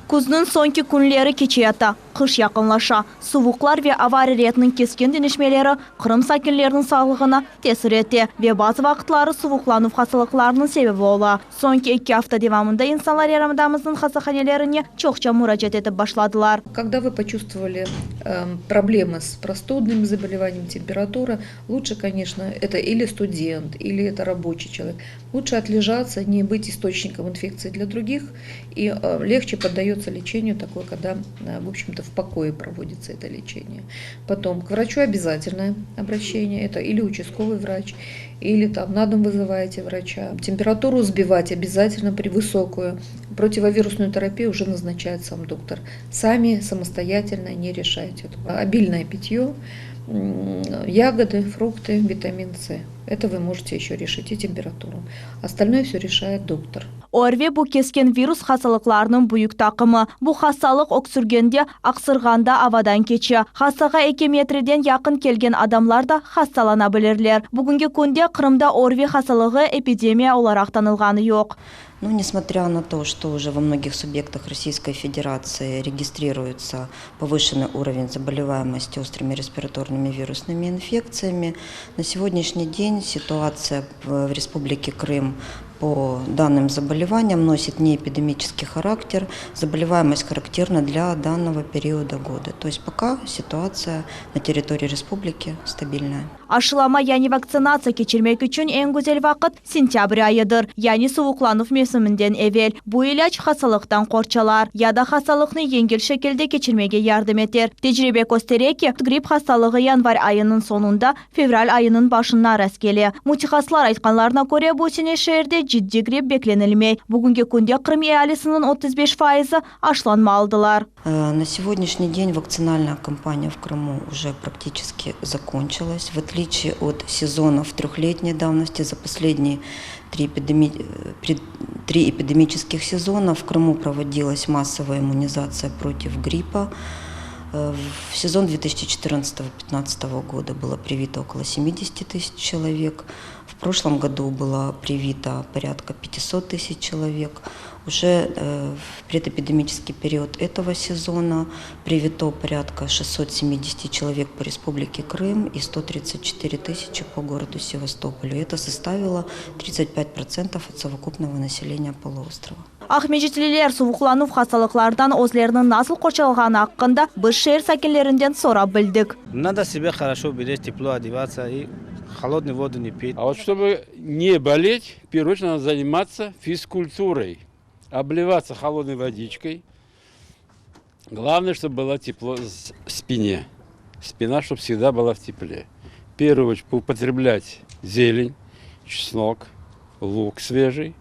Күзнің сонки күнлері кечеяты, қыш яқынлаша. Суvuqlar ve авария ретінің keskin denişmeleri Kırım sakinlerinin sağlığına tesir etti ve bazı vakitleri suvuqlanıp hastalıklarının sebebi ola. Sonki 2 hafta devamında insanlar yaramdamızın hastahanelerine çokça müracaat edip başladılar.
Когда вы почувствовали проблемы с простудными заболеваниями, температура, лучше, конечно, это или студент, или это рабочий человек. Лучше отлежаться, не быть источником инфекции для других, и легче поддается лечению такое, когда, в общем-то, в покое проводится это лечение. Потом к врачу обязательное обращение, это или участковый врач, или там на дом вызываете врача. Температуру сбивать обязательно при высокую. Противовирусную терапию уже назначает сам доктор. Сами самостоятельно не решайте этого. Обильное питье, ягоды, фрукты, витамин С. Это вы можете еще решить и температуру. Остальное все решает доктор.
ORV bu keskin virus hastalıklarının büyük takımı. Bu hastalık öksürgende, aksırganda avadan keçi. Hastaga 2 metreden yakın kelgen adamlar da hastalanabilirler. Bugünkü günde Kırım'da ORV hastalığı epidemiya olarak tanılganı yok.
Ну, несмотря на то, что уже во многих субъектах Российской Федерации регистрируется повышенный уровень заболеваемости острыми респираторными вирусными инфекциями, на сегодняшний день ситуация в Республике Крым по данным заболеваниям носит неэпидемический характер. Заболеваемость характерна для данного периода года. То есть пока ситуация на территории республики стабильная.
Aşılama yani vaksinasiya keçirmek için en güzel vakit sentyabr ayıdır. Yani soğuklanıp mevsiminden evvel. Bu ilaç hastalıktan korçalar ya da hastalıkını yengil şekilde geçirmeye yardım eder. Tecrübe gösterir ki grip hastalığı yanvar ayının sonunda fevral ayının başına rast geliyor. Mütehassıslar aytkanlarına göre bu sene şehirde ciddi grip beklenilmey. Bugünkü günde Kırım ehalisinin 35% aşılanma aldılar.
На сегодняшний день вакцинальная кампания в Крыму уже практически закончилась. В отличие от сезонов трехлетней давности, за последние три эпидемических сезона в Крыму проводилась массовая иммунизация против гриппа. В сезон 2014-2015 года было привито около 70 тысяч человек. В прошлом году было привито порядка 500 тысяч человек. Уже в предэпидемический период этого сезона привито порядка 670 человек по Республике Крым и 134 тысячи по городу Севастополю. Это составило 35% от совокупного населения полуострова.
Ahmedcililer soğuklanıp hastalıklardan özlerinin nasıl korçalğanı hakkında biz şehir sakinlerinden sonra bildik.
Надо себе хорошо беречь, тепло одеваться и холодную воду не пить.
А вот чтобы не болеть, в первую очередь надо заниматься физкультурой, обливаться холодной водичкой. Главное, чтобы было тепло в спине. Спина, чтобы всегда была в тепле. первую очередь употреблять зелень, чеснок, лук свежий.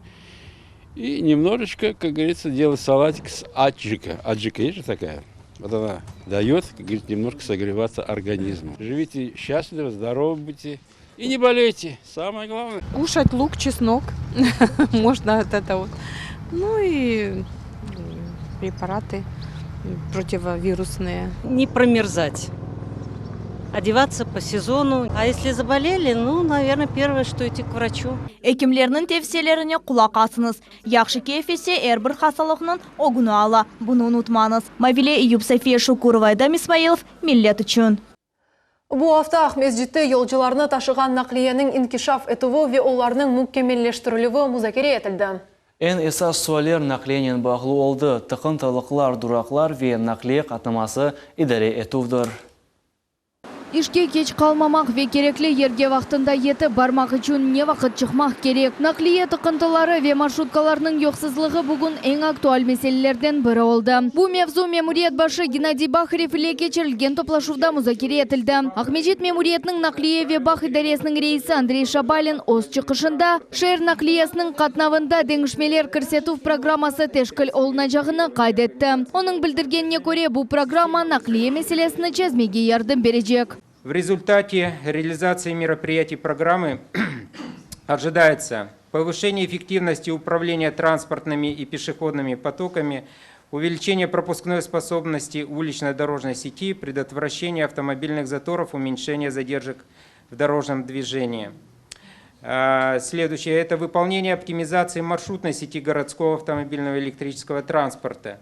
И немножечко, как говорится, делать салатик с аджика. Аджика есть же такая? Вот она дает, как говорится, немножко согреваться организму. Живите счастливо, здоровы будьте и не болейте. Самое главное.
Кушать лук, чеснок. Можно от этого. Ну и препараты противовирусные.
Не промерзать. Одеваться по сезону. А если заболели, ну, наверное, первое, что идти к врачу.
Экимлернин тевсиелерине кулак асыңыз. Яхшы кефесе әрбір хасалығынан огуну ала. Буну унутмаңыз. Мавиле Июб София Шукурова, Айдам Исмаилов, Миллет үчүн.
Бу hafta Ахмезжитте yolcularını taşıgan nakliyenin inkişaf etuvu ve onlarının mükemmelleştirilüvü muzakere etildi.
En esas sualler nakliyenin bağlı oldu. Tıkıntılıklar, duraklar ve nakliye katlaması idare etuvdur.
Ишке кеч қалмамақ ве кереклі ерге вақтында еті бармақ үшін не вақыт чықмақ керек. Наклие тықынтылары ве маршруткаларының yoqsızlığı бүгін ең актуаль меселелерден бірі oldu. Бұл мевзу мемуриет башы Геннадий Бахарев ile кечірілген топлашуда музакире етілді. Ахмеджит мемуриетінің наклие ве бақ идаресінің рейсі Андрей Шабалин өз чықышында шер наклиесінің қатнавында деңішмелер көрсету программасы тешкіл олына жағыны қайдетті. Оның білдіргеніне көре бұл программа наклие меселесіні чезмеге ярдым бережек.
В результате реализации мероприятий программы ожидается повышение эффективности управления транспортными и пешеходными потоками, увеличение пропускной способности уличной дорожной сети, предотвращение автомобильных заторов, уменьшение задержек в дорожном движении. Следующее – это выполнение оптимизации маршрутной сети городского автомобильного электрического транспорта.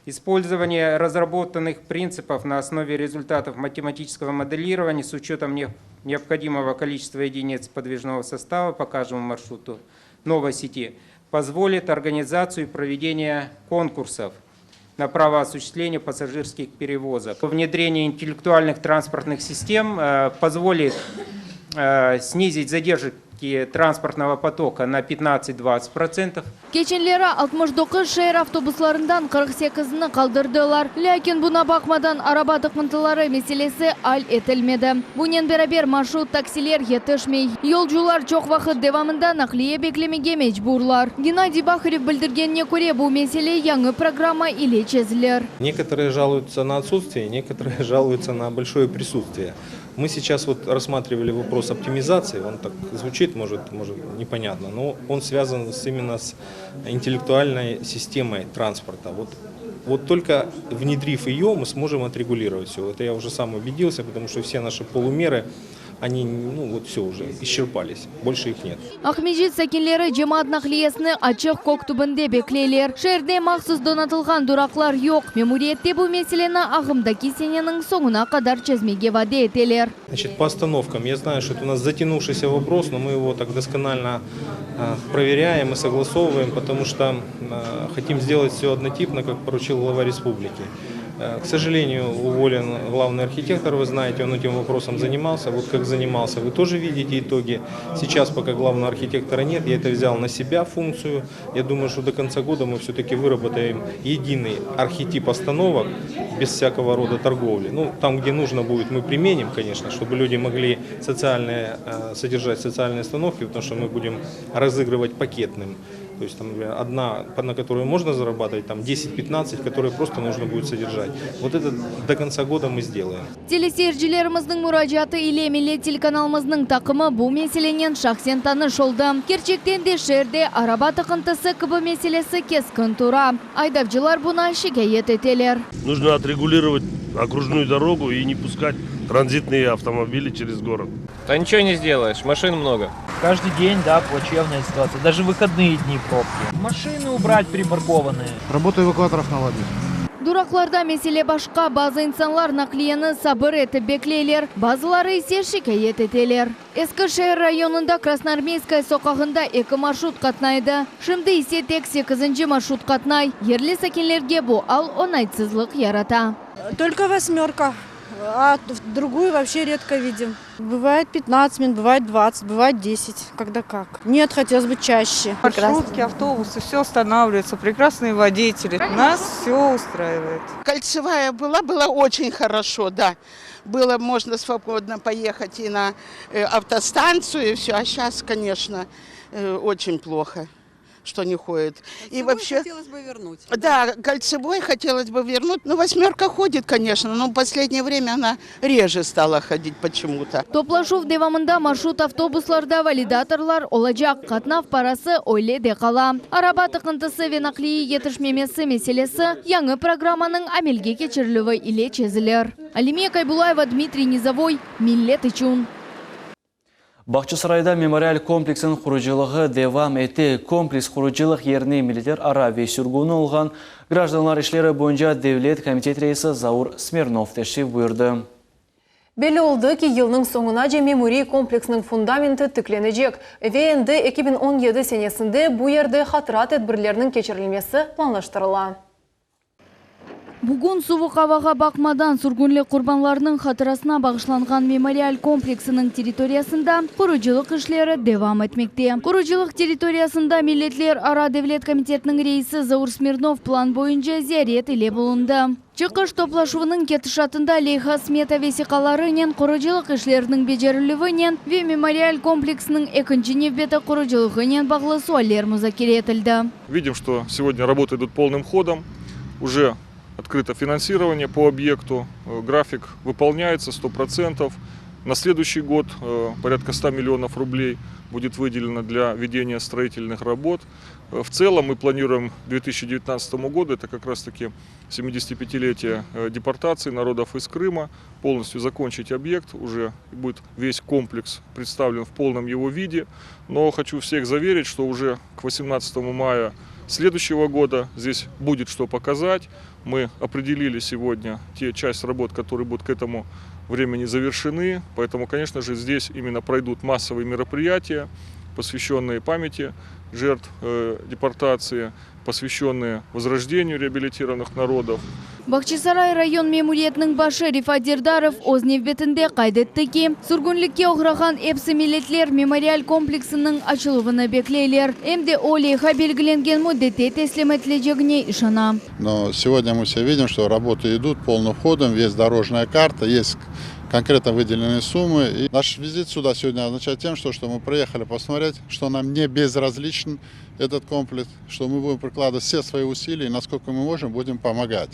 Использование разработанных принципов на основе результатов математического моделирования с учетом необходимого количества единиц подвижного состава по каждому маршруту новой сети позволит организацию и проведение конкурсов на право осуществления пассажирских перевозок. Внедрение интеллектуальных транспортных систем позволит снизить задержки транспортного потока на 15-20%.
Keçenlere 69 şehir avtobuslarından 48'ini kaldırdılar. Lakin buna bakmadan araba tıkıntıları meselesi hal etilmedi. Bunun beraber marşrut taksiler yetişmey. Yolcular çok vakit devamında nakliye beklemeye mecburlar. Геннадий Бахарев bildirgenine göre bu mesele yangi programma ile çözülür.
Некоторые жалуются на отсутствие, некоторые жалуются на большое присутствие. Мы сейчас вот рассматривали вопрос оптимизации, он так звучит, может непонятно, но он связан именно с интеллектуальной системой транспорта. Вот только внедрив ее, мы сможем отрегулировать все. Это я уже сам убедился, потому что все наши полумеры, они, все уже исчерпались, больше их нет.
Ахмеджит sakinleri cemaat nakliyesini açık koktubunda bekleler. Şehirde mahsus donatılgan duraklar yok. Memuriyette bu meseleni ağımdaki senenin sonuna kadar çözmeye vade eteler.
Значит, по остановкам, я знаю, что это у нас затянувшийся вопрос, но мы его так досконально проверяем и согласовываем, потому что хотим сделать все однотипно, как поручил глава республики. К сожалению, уволен главный архитектор, вы знаете, он этим вопросом занимался. Вот как занимался, вы тоже видите итоги. Сейчас, пока главного архитектора нет, я это взял на себя функцию. Я думаю, что до конца года мы все-таки выработаем единый архетип остановок без всякого рода торговли. Там, где нужно будет, мы применим, конечно, чтобы люди могли содержать социальные остановки, потому что мы будем разыгрывать пакетным. То есть, например, одна, на которую можно зарабатывать, 10-15, которые просто нужно будет содержать. Вот это до конца года мы сделаем.
Teleseyircilerimizдің müracaatı ile Millet Telekanalımızның takımı bu meselenen şahsen tanış oldu. Gerçekten de şehirde araba tıkıntısı gibi meselesi keskin tura. Aydavcılar buna şikayet eteler.
Нужно отрегулировать окружную дорогу и не пускать транзитные автомобили через город.
Да ничего не сделаешь, машин много.
Каждый день, плачевная ситуация. Даже выходные дни пробки. Машины убрать припаркованные.
Работа эвакуаторов наладить.
Duraklarda mesele başka, bazı insanlar nakliyeni sabır etip bekleyler, bazıları ise şikayet eteler. Eskişehir rayonunda Krasnoarmeyskaya sokağında 2 marşrut katnaydı. Şimdi ise tek 8. marşrut katnay. Yerli sakinlerge bu al onaytsızlık yarata.
Только 8
а другую вообще редко видим. Бывает 15 минут, бывает 20, бывает 10, когда как. Нет, хотелось бы чаще.
Маршрутки, автобусы, все останавливается, прекрасные водители. Нас все устраивает.
Кольцевая была очень хорошо, да. Было можно свободно поехать и на автостанцию, и все. А сейчас, конечно, очень плохо, что не ходит. И вообще
хотелось бы вернуть.
Да, кольцевой хотелось бы вернуть. Ну, восьмерка ходит, конечно, но в последнее время она реже стала ходить почему-то.
Топлашув девамында маршрут автобусларда валидаторлар олажак. Қатнав парасы ойле де қала. Араба тықынтысы венаклии етішмемесі меселесі яңы программаның амелге кечірілігі иле чезілер. Алимия Кайбулаева, Дмитрий Низовой, Миллет Ичун.
Бақчысарайда мемориал комплексін құрыжылығы девам еті. Комплекс құрыжылық еріне милитер ара весюргуны олған гражданлар ішлері бойынша Девлет комитет рейсі Заур Смирнов тәшриф бұйырды.
Белі олды ки елның соңына же меморий комплексінің фундаменті тікленежек. ВНД 2017 сенесінде бұл ерді хатырат әдбірлерінің кечірілмесі планлаштырыла.
Бүгін суық аваға бақмадан сүргінлі құрбанларының хатырасына бағышланған мемориал комплексінің территориясында құрыжылық ішлері девам етмекте. Құрыжылық территориясында милетлер ара Девлет комитетінің рейсі Заур Смирнов план бойынша зиярет иле болынды. Чықыш топлашуының кетішатында лейха смета весиқаларынен құрыжылық ішлерінің бежерілівінен ве мемориал комплексінің екінші невбеті құрыжылығынен бағлы суалер музакире етілді.
Видим, что сегодня работы идут полным ходом. Уже открыто финансирование по объекту, график выполняется 100%. На следующий год порядка 100 миллионов рублей будет выделено для ведения строительных работ. В целом мы планируем к 2019 году, это как раз таки 75-летие депортации народов из Крыма, полностью закончить объект, уже будет весь комплекс представлен в полном его виде. Но хочу всех заверить, что уже к 18 мая следующего года здесь будет что показать. Мы определили сегодня те часть работ, которые будут к этому времени завершены. Поэтому, конечно же, здесь именно пройдут массовые мероприятия, посвященные памяти жертв депортации, посвященные возрождению реабилитированных народов.
Бақчысарай район мемориетінің башы Рифат Дердаров өз невбетінде қайдетті ки, сүргінлікке оғыраған эпсі милетлер мемориал комплексінің ашылығына беклейлер. Әмде олейха белгіленген мүддетте теслим етілежегіне ишана.
Но сегодня мы все видим, что работы идут полным ходом, есть дорожная карта, есть конкретно выделенные суммы. И наш визит сюда сегодня означает тем, что мы приехали посмотреть, что нам не безразличен этот комплекс, что мы будем прикладывать все свои усилия и насколько мы можем будем помогать.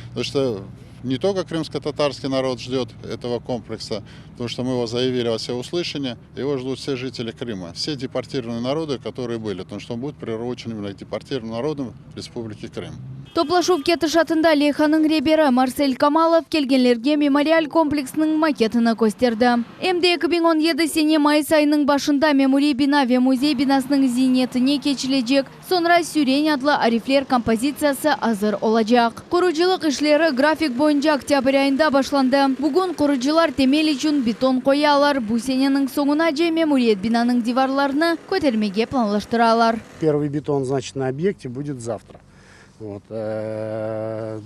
Потому что не только крымско-татарский народ ждет этого комплекса, потому что мы его заявили во всеуслышание, его ждут все жители Крыма, все депортированные народы, которые были, потому что он будет приурочен именно к депортированным народам Республики Крым.
Топлашув кетішатында Лейханың ребері Марсель Камалов келгенлерге мемориал комплексінің макетіні көстерді. Әмде 2017 сене майыс айының башында меморий бина ве музей бинасының зейнетіне кечілежек, sonra сюрен адлы арифлер композициясы азыр олажақ. Құрыжылық ішлері график бойынша октябрь айында башланды. Бүгін құрыжылар темел үшін бетон қоялар. Бұл сененің соңына же мемориет бинаның диварларыны көтермеге планлаштыралар.
Первый бетон, значит, на объекте будет завтра. Вот.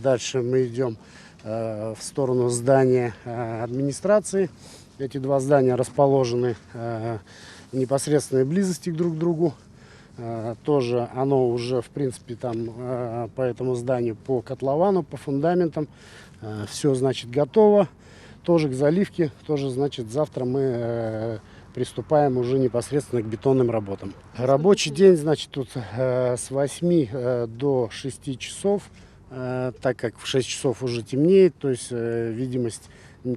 Дальше мы идем в сторону здания администрации. Эти два здания расположены в непосредственной близости друг к другу. Тоже оно уже, в принципе, там по этому зданию, по котловану, по фундаментам, все, значит, готово. Тоже к заливке, тоже, значит, завтра мы приступаем уже непосредственно к бетонным работам. Рабочий день, значит, тут с 8 до 6 часов, так как в 6 часов уже темнеет, то есть видимость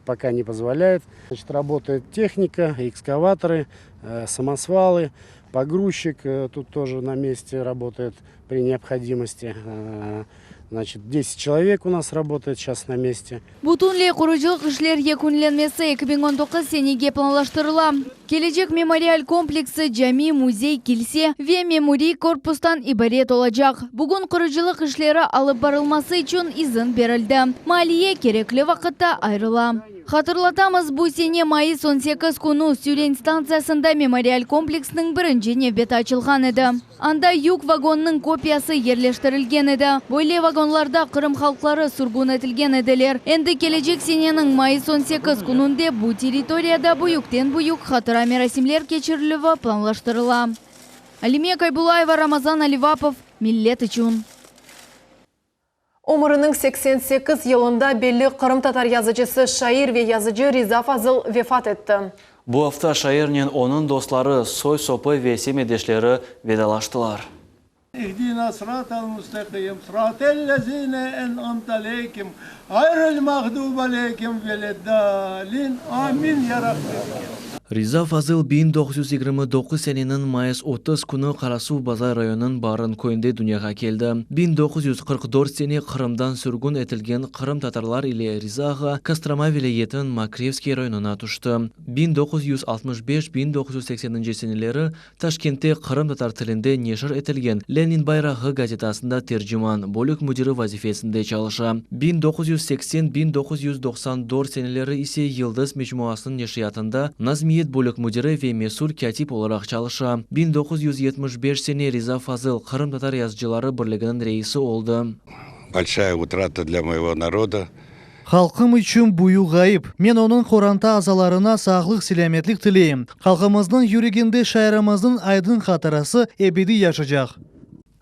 пока не позволяет. Значит, работает техника, экскаваторы, самосвалы, погрузчик тут тоже на месте работает при необходимости. Значит, 10 человек у нас работает сейчас на месте.
Бутунле құрыжылық ішлер екунленмесі 2019 сенеге планлаштырыла. Келечек мемориал комплексы Жами музей келсе, ве меморий корпустан ибарет олacak. Бүгін құрыжылық ішлері алып барылмасы үшін изін берілді. Малие кереклі вақытта айрыла. Хатырлатамыз, бұл сене майыс 18 күні Сюлен станциясында мемориал комплексінің бірінші небет açылған еді. Анда юг вагонның копиясы ерлештірілген еді. Бойле вагонларда Қырым халқлары сұргун етілген еділер. Енді келечек сененің майыс 18 күнінде бұл территорияда бұйықтен бұйық хатыра мерасимлер кечірілігі планлаштырыла. Алимия Кайбулаева, Рамазан Аливапов, Миллет үшін.
Умырының 88 елында белі Қырым татар yazıcısı шайыр ве yazıcı Риза Фазыл вефат етті.
Бұл hafta шайырнен оның достлары сой сопы ве семедешлері ведалаштылар.
اهدنا صراط المستقيم صراط الذين أنعمت عليهم غير المغضوب عليهم ولا الضالين آمين يا رب.
Риза Фазыл 1929 сененің майыс 30 күні Қарасу Базар районын барын көйінде дүнияға келді. 1944 сене Қырымдан сүргін етілген Қырым татарлар иле Ризаға Кострома вилайетін Макревский районына тұшты. 1965-1980 сенелері Ташкентте Қырым татар тілінде нешір етілген Ленин байрағы газетасында тержиман бөлік мүдірі вазифесінде чалыша. 1980-1994 сенелері исе Йылдыз мечмуасының нешиятында Назмиет бөлік мүдірі ве месур катип оларақ чалыша. 1975 сене Риза Фазыл Қырым татар yazıcылары бірлігінің рейсі олды.
Большая утрата для моего народа.
Халқым үшін бұю ғайып. Мен оның қоранта азаларына сағлық сәлеметлік тілейм. Халқымыздың жүрегінде шайырымыздың айдың қатарасы әбеди яшачақ.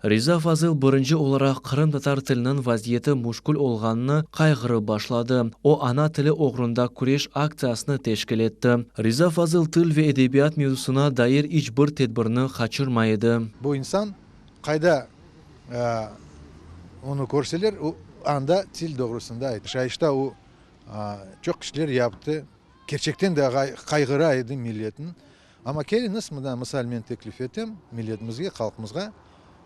Риза Фазыл бірінші оларақ Қырым татар тілінің вазиеті мүшкіл олғанны қайғыры башлады. О ана тілі оғрында күреш акциясыны тешкіл етті. Риза Фазыл тіл ве әдебият мевзусына дайыр ичбір тедбірні қачырмайды.
Бұл инсан қайда оны көрселер, анда тіл doğrusunda aydı. Şayışta o çok kişiler yaptı. Gerçekten de kaygırı aydı milletin. Ama keliniz misal men teklif ettim milletimizge, halkımızga.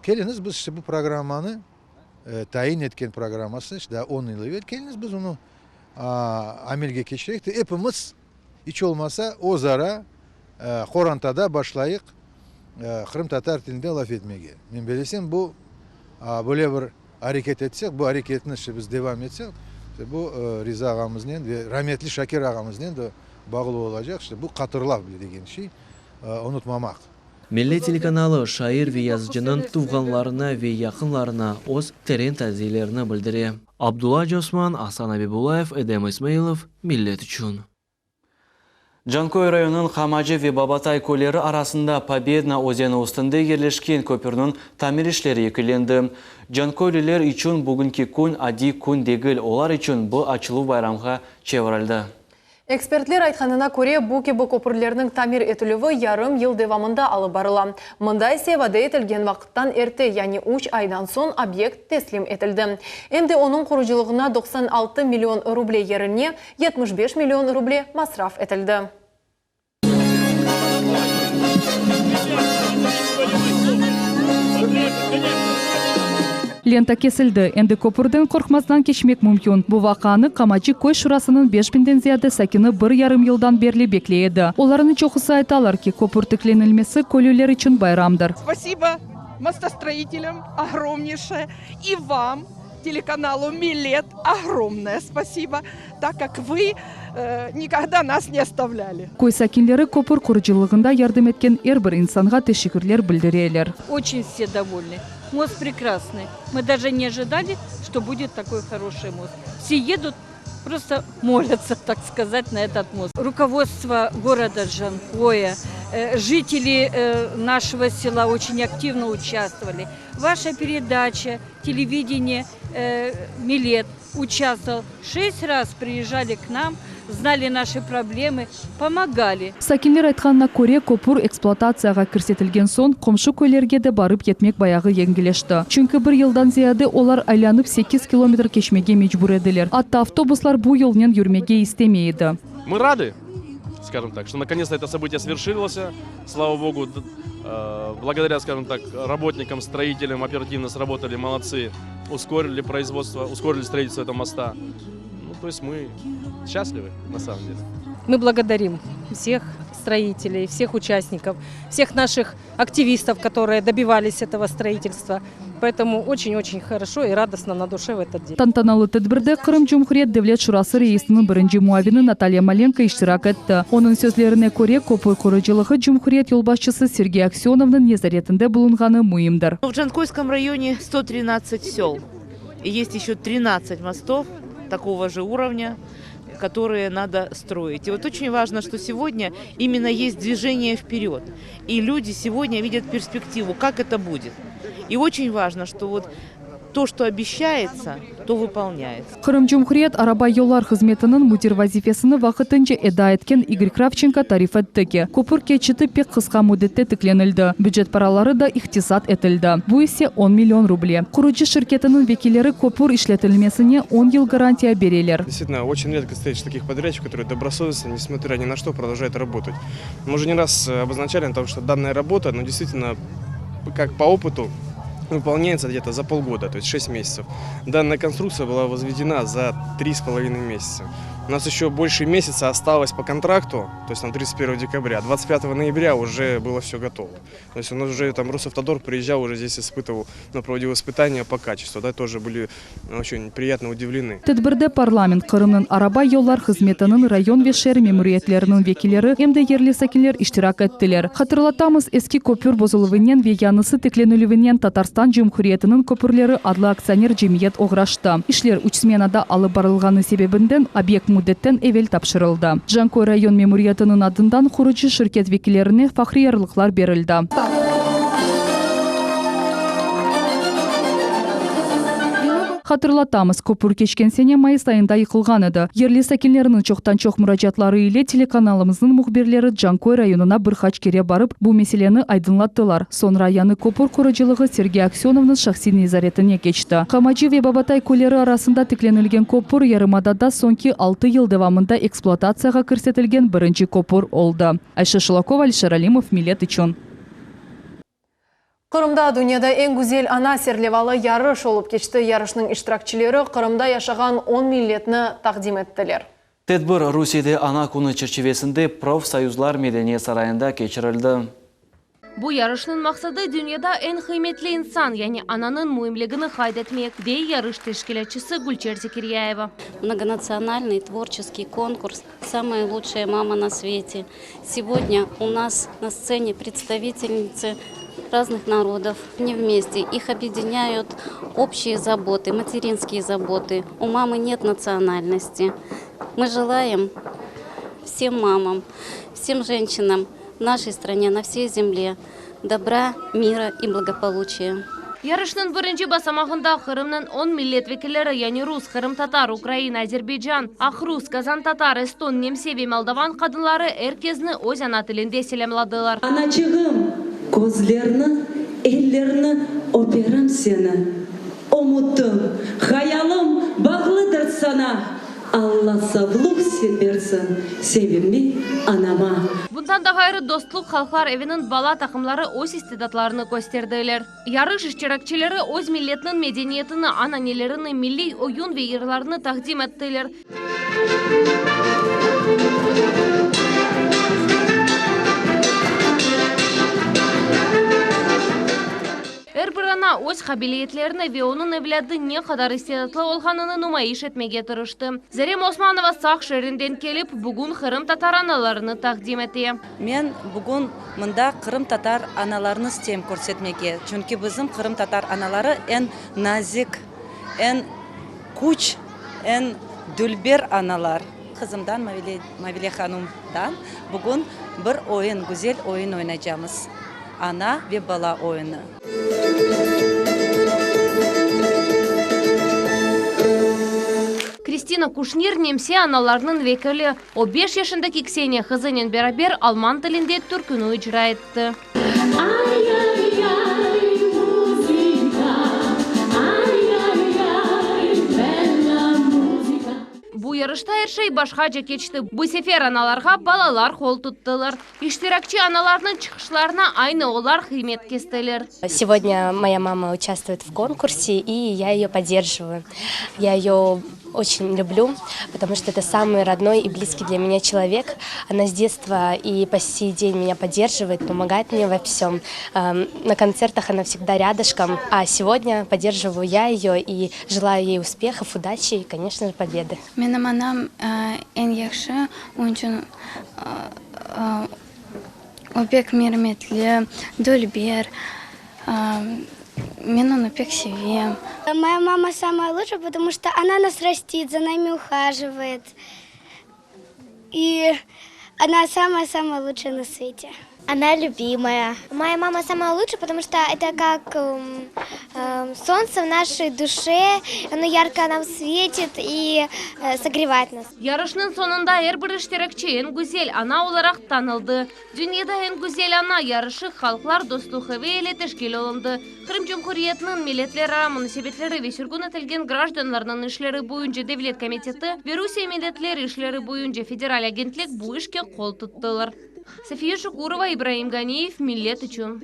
Keliniz biz işte bu programını tayin etken programası işte 10 yıl evvel keliniz biz onu amelge geçirek de hepimiz hiç olmasa o zara Korantada başlayık Kırım Tatar dilinde laf etmeye. Ben belesem bu böyle bir hareket etsek, bu hareketin işte biz devam etsek bu Riza ağamızla ve rahmetli Şakir ağamızla da bağlı olacak. İşte bu katırlak bile degen şey unutmamak.
Millet телеканалы шайыр ве yazıcının туғанларына ве яқынларына оз терен тәзийлеріні білдіре. Абдулла Жосман, Асан Абибулаев, Эдем Исмаилов, Millet үшін. Жанкой районының Хамажы ве Бабатай көлері арасында Победна өзені үстінде ерлешкен көпірінің тамир ішлері екіленді. Жанкойлілер үшін бүгінгі күн ади күн дегіл, олар үшін бұл ачылу байрамға чеварылды.
Экспертлер айтқанына көре бұл көпірлерінің тамир етілігі ярым ел девамында алып барыла. Мындай севады етілген вақыттан ерте, яғни 3 айдан сон объект теслим етілді. Әмді оның құрыжылығына 96 миллион рублей еріне 75 миллион рублей масраф етілді.
Лента kesildi. Endi köpürden korkmazdan keçmek mümkün. Bu vakаны Камачы көй шурасының 5000'den ziyade sakini 1,5 yıldan beri bekleyedi. Onların çoğusu aytalar ki köpür tüklenilmesi köylüler için bayramdır.
Спасибо мостостроителям огромнейшее и вам, телеканалу Millet, огромное спасибо, так как вы никогда нас не оставляли.
Köy sakinleri köpür kuruculuğunda yardım etken her bir insanға teşekkürler bildirirler.
Очень все довольны. Мост прекрасный. Мы даже не ожидали, что будет такой хороший мост. Все едут, просто молятся, так сказать, на этот мост. Руководство города Жанкоя, жители нашего села очень активно участвовали. Ваша передача, телевидение, Millet участвовал. 6 раз приезжали к нам, знали наши проблемы, помогали.
Sakinler aytqanına көре köpür eksploatasiyaga kirsetilgen son komşu köylерге de barıp yetmek bayağı yengilleşti. Çünkü bir yıldan ziyade olar aylanıp 8 kilometr keçmege mecbur ediler. Hatta avtobuslar bu yolnen yürümege istemeydi.
Мы рады, скажем так, что наконец-то это событие свершилось. Слава Богу, благодаря, скажем так, работникам, строителям оперативно сработали, молодцы, ускорили производство, ускорили строительство этого моста. Ну, то есть мы счастливы, на самом деле.
Мы благодарим всех
строителей, всех участников, всех наших активистов, которые добивались этого строительства. Поэтому очень-очень хорошо и радостно на душе в этот день.
Тантаналы тедбирде Кырым Жумхурiyet Devlet Şurası reisinin birinci muavini Natalya Malenko iştirak etti. Onun sözlerine göre Kopur kuruculuğu Jumhuriyet yolbaşçısı Sergey Aksionov'un nezaretinde bulunğanı mühimdir.
В Джанкойском районе 113 сел. И есть еще 13 мостов такого же уровня, которые надо строить. И вот очень важно, что сегодня именно есть движение вперед. И люди сегодня видят перспективу, как это будет. И очень важно, что вот то, что обещается, то выполняется.
Kırım Cumhuriyet Araba Yollar Hizmeti'nin müdür vazifesini vaqıtınca eda etken Igor Kravchenko tarif etti ki, köpür geçidi pek kısa müddette tıklanıldı. Büdjet paraları da ihtisat edildi. Bu ise 10 milyon ruble. Kurucu şirketinin vekilleri köpür işletilmesine 10 yıl garantiya verirler.
Действительно, очень редко встретишь таких подрядчиков, которые добросовестно, несмотря ни на что, продолжают работать. Мы уже не раз обозначали на том, что данная работа, ну, действительно, как по опыту, выполняется где-то за полгода, то есть 6 месяцев. Данная конструкция была возведена за 3,5 месяца. У нас еще больше месяца осталось по контракту, то есть там 31 декабря. 25 ноября уже было все готово. То есть у нас уже там Росавтодор приезжал, уже здесь испытывал, проводил испытания по качеству. Да, тоже были очень приятно удивлены.
Tedbirde parlament Kırım'ın Araba Yollar Hizmeti'nin rayon ve şehir memuriyetlerinin vekilleri hem de yerli sakinler iştirak ettiler. Hatırlatamız eski köpür bozuluvundan ve yanısı teklenülüvundan Tatarstan Cumhuriyeti'nin köpürleri adlı aksioner cemiyet uğraştı. İşler 3 smenada alıp barılğanı sebebinden obyekt müddetten evvel tapşırıldı. Jankoy rayon memuriyetinin adından kurucu şirket vekillerine fahri yarılıklar verildi. Hatırlatamız, köpür geçken sene Mayıs ayında yıkılgan edi. Yerli sakinlerinin çoktan çok müracaatları ile telekanalımızın muhbirleri Jankoy rayonuna birkaç kere barıp bu meseleni aydınlattılar. Sonra yanı köpür kuruculuğu Sergey Aksionov'un şahsi nezaretine geçti. Kamacı ve Babatay köyleri arasında tiklenilgen köpür yarımadada sonki 6 yıl devamında eksploatatsiyaga kirsetilgen birinci köpür oldu. Ayşe Şılakova, Alişer Alimov, Millet için.
Kırım'da dünyada en güzel ana serlevalı yarış olup geçti. Yarışның iştirakçıları Kırım'da yaşagan 10 milletini takdim ettiler.
Tedbir Rusya'da ana kunu çerçevesinde Profsoyuzlar Medeniyet Sarayı'nda geçirildi.
Bu yarışның maksadı dünyada en kıymetli insan, yani ananın mühimligini kaydetmek, dey yarış teşkilatçısı Gulçer Zekeriyaeva.
Многонациональный творческий конкурс «Самая лучшая мама на свете». Сегодня у нас на сцене представительницы разных народов. Они вместе. Их объединяют общие заботы, материнские заботы. У мамы нет национальности. Мы желаем всем мамам, всем женщинам в нашей стране, на всей земле добра, мира и благополучия.
Yarışның birinci basamağında Kırım'ın 10 milletvekilleri, yani Rus, Kırım Tatar, Ukrayna, Azerbaycan, Akrus, Kazan Tatar, Eston, Nemse ve Moldovan kadınları herkesini öz ana tilinde selamladılar.
Anacığım, gözlerini, ellerini öperim seni. Umutum, hayalim bağlıdır sana. Allah sağlık versin sevimli anama.
Bundan da gayrı Dostluk Halklar Evi'nin bala takımları öz istidatlarını gösterdiler. Yarış iştirakçıları öz milletinin medeniyetini, ananelerini, milli oyun ve yırlarını takdim ettiler. Her bir ana öz kabiliyetlerini ve onun evladı ne kadar istidatlı olganını nümayiş etmeye tırıştı. Zerem Osmanova Sağ şehrinden kelip bugün Kırım Tatar analarını takdim etti.
Men bugün mında Kırım Tatar analarını isteyim көрсетмеге. Çünkü bizim Kırım Tatar anaları en nazik, en kuch, en dülber analar. Kızımdan Mavile Hanım'dan bugün bir oyun, güzel oyun oynayacağız. Ana ve bala oyunu.
Кристина Кушнир немсе аналарының векілі. O 5 yaşındaki Kseniya kızının beraber Alman tilinde türkünü icra etti. Bu ярышта эршей башка жекечті. Бу сефер аналарға балалар қол туттылар. Иштиракчы аналарның чықышларына айны олар химет кестелер.
Сегодня моя мама участвует в конкурсе, и я ее поддерживаю. Я ее очень люблю, потому что это самый родной и близкий для меня человек. Она с детства и по сей день меня поддерживает, помогает мне во всем. На концертах она всегда рядышком, а сегодня поддерживаю я ее и желаю ей успехов, удачи и, конечно же, победы.
Менің анам ең яқшы ойыншын Опек мерметлі, Дульбер. Мен он опек себе.
Моя мама самая лучшая, потому что она нас растит, за нами ухаживает. И она самая-самая лучшая на свете. Она любимая. Моя мама самая лучшая, потому что это как солнце в нашей душе. Оно ярко нам светит и согревает нас.
Ярышның сонында әрбір iştirakçı en güzel ana olarak tanıldı. Dünyada en güzel ana yarışı halklar dostluğu ve ile teşkil olundu. Kırım Cumhuriyeti'nin milletler ara münasebetleri ve sürgün etilgen gражданlarının işleri boyunca Devlet Komiteti ve Rusya milletleri işleri boyunca Federal Agentlik bu işke kol tuttular. София Шукурова, Ибраим Ганиев, Миллет үшін.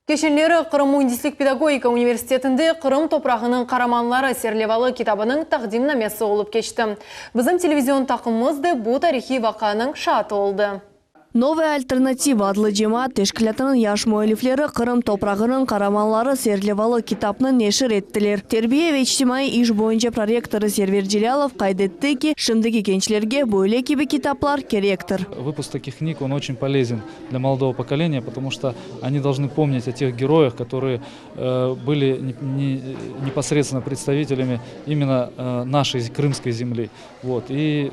Кешенлері Қырым Мундислік педагогика университетінде Қырым топрағының қараманлары серлевалы китабының тақдимнамесі олып кешті. Біздің телевизион тақымызды бұл тарихи вақаның шаты олды.
Новая альтернатива адлы жемаат тешкілетінің яш муэлифлері Қырым топрағының қараманлары серлевалы китапның нешір еттілер. Тербие ve ичтимai иш бойынша проректоры Сервер Джилялов қайдетті ки, шымдыки кенчлерге бойле кебе китаплар керектір.
Выпуск таких книг, он очень полезен для молодого поколения, потому что они должны помнить о тех героях, которые были непосредственно представителями именно нашей крымской земли. Вот. И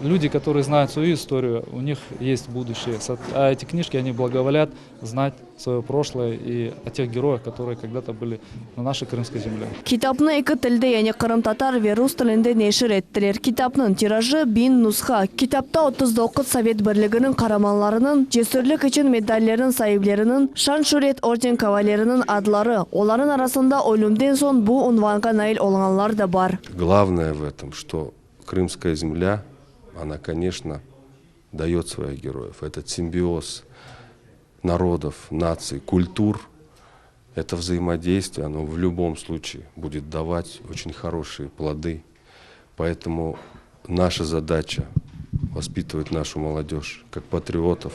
люди, которые знают свою историю, у них есть будущее. А эти книжки, они благоволят знать свое прошлое и о тех героях, которые когда-то были на нашей крымской земле.
Китапны екі тілде, яғни қырым татар ве рус тілінде нешір еттілер. Китапның тиражы 1000 нусха. Китапта 39 Совет бірлігінің қараманларының, жесірлік үшін медальлерін сайыблерінің, шан-шурет орден кавалерінің адлары. Олардың арасында ойлымден сон бұл унванға наил олғанлар да бар.
Главное в этом, что крымская земля, она, конечно, дает своих героев. Этот симбиоз народов, наций, культур, это взаимодействие, оно в любом случае будет давать очень хорошие плоды. Поэтому наша задача воспитывать нашу молодежь как патриотов.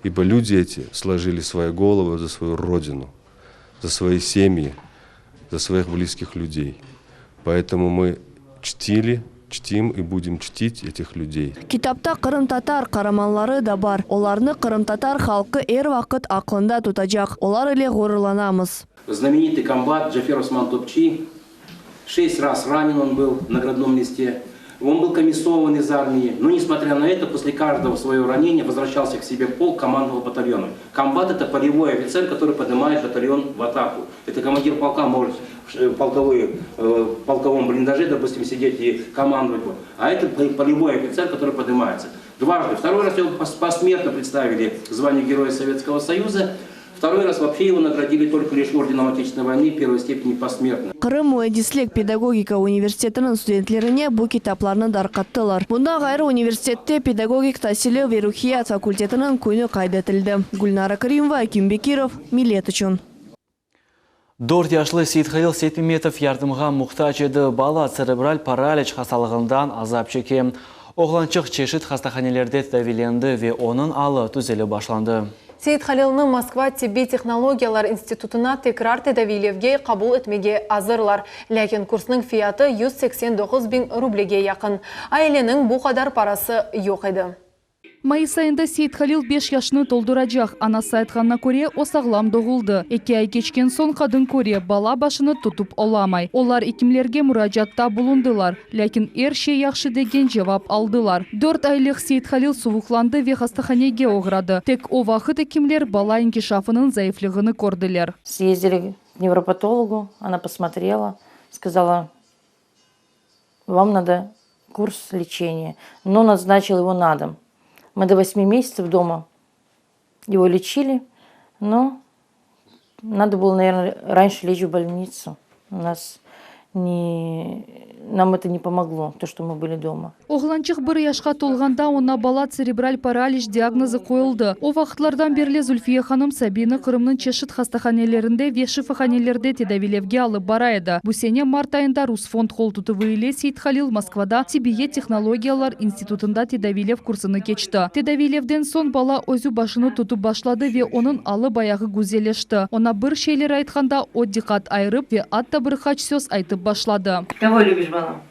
Ибо люди эти сложили свои головы за свою родину, за свои семьи, за своих близких людей. Поэтому мы чтим и будем чтить этих людей.
Китапта Қырым татар қараманлары да бар. Оларны Қырым татар халқы әр вақыт ақында тұтажақ. Олар иле ғорланамыз.
Знаменитый комбат Джафер Осман Топчи, 6 раз ранен он был в наградном листе. Он был комиссован из армии, но несмотря на это, после каждого своего ранения возвращался к себе в полк, командовал батальоном. Комбат — это полевой офицер, который поднимает батальон в атаку. Это командир полка может в полковом блиндаже, допустим, сидеть и командовать. А это полевой офицер, который поднимается. Дважды. Второй раз его посмертно представили к званию Героя Советского Союза. Второй раз вообще его наградили только лишь орденом Отечественной войны первой степени посмертно.
Қырым Муэдислек педагогика университетінің студенттеріне бұл китапларны дарқаттылар. Бұнда ғайры университетте педагогик тәсілі верухият факультетінің көні қайдетілді. Гүлнара Каримова, Аким Бекиров, Миллет үшін.
4 яшлы Сейтхалил Сейтметов ярдымға мұқтаж еді. Бала церебраль паралич хасталығындан азап чеке. Оғланчық чешет хастаханелерде тәвиленді ве оның алы түзелі башланды.
Сейт Халилның Москва Тебе технологиялар институтына текрар тедавилевге қабул етмеге азырлар. Ләкин курсның фияты 189 000 рублеге яқын. Айленің бұл қадар парасы жоқ еді.
Майыс айында Сейт Халил 5 яшыны толдырачақ. Анасы айтқанына көре осағылам доғылды. 2 ай кечкен сон қадын көре бала башыны тұтып оламай. Олар икимлерге мұражатта бұлындылар. Ләкин ерше яқшы деген жауап алдылар. 4 айлық Сейт Халил суғықланды ве хастаханеге оғрады. Тек о вақыт икимлер бала инкишафының зайыфлығыны көрділер.
Съездили к невропатологу, она посмотрела, сказала, вам надо курс лечения, но назначил его на дом. Мы до 8 месяцев дома его лечили, но надо было, наверное, раньше лечь в больницу. У нас нам это не помогло, то, что мы были дома.
Оғланчық бір яшқа толғанда ona бала церебраль паралич диагнозы қойылды. О вақытлардан берле Зульфия ханым Сабина Қырымның чешіт хастаханелерінде ве шифаханелерде тедавилевге алып барайды. Бұл сене март айында Русфонд қол тұтывы иле Сейт Халил Москвада Тибие технологиялар институтында тедавилев курсыны кечті. Тедавилевден сон бала өзі башыны тұтып башлады ве оның алы баяғы гүзелешті. Она бір шейлер айтқанда отдиқат айырып ве атта бір хач сөз айтып башлады.
Кого любишь, балам?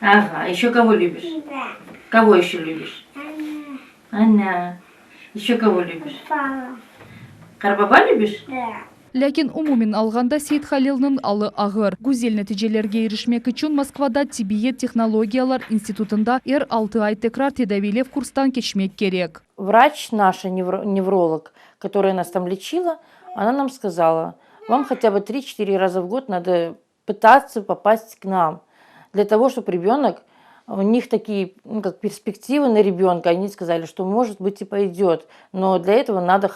Ага, еще кого любишь? Да. Кого еще любишь? Анна. Еще кого любишь? Папа. Карбаба любишь? Да.
Ләкин умумин алғанда Сейт Халилның алы ағыр. Гүзел нәтижелерге ерішмек үшін Москвада Тибие технологиялар институтында 6 ай текрар тедавилев курстан кечмек керек.
Врач наша, невролог, которая нас там лечила, она нам сказала, вам хотя бы 3-4 раза в год надо пытаться попасть к нам. Для того, чтобы ребенок, у них такие как перспективы на ребенка, они сказали, что может быть и пойдет, но для этого надо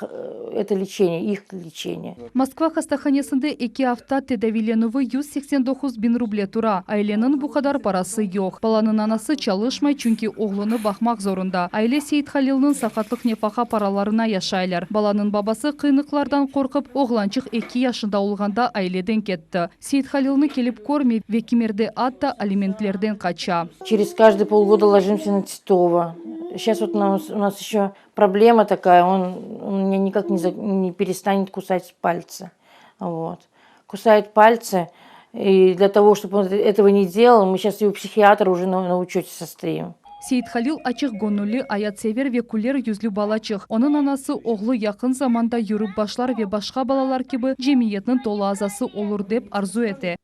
это лечение, их лечение.
Москва хастаханесінде 2 hafta тедавиленуы 189 bin ruble тура. Айленің bu kadar parası yok. Баланың анасы çalışmay çünkü oğlunu bakmak zorunda. Aile Сейт Халилның сақатлық нефаха параларына яшайлар. Баланың babası қиынықлардан қорқып, оғланчық 2 yaşında olғанда aileden кетті. Сейт Халилны келіп көрмей, векимерде атта алименттерден қача.
Через каждые полгода ложимся на Титова. Сейчас вот у нас еще проблема такая, он меня никак не перестанет кусать пальцы. Вот. Кусает пальцы, и для того, чтобы он этого не делал, мы сейчас его психиатра уже на учете состоим.
Сейт Халил açık gönüllü, ayatsever ve kuller yüzlü balachıq. Onun anası oğlu yakın zamanda yürüp başlar ve başka balalar gibi cemiyetinin tolu azası olur dep arzu ete.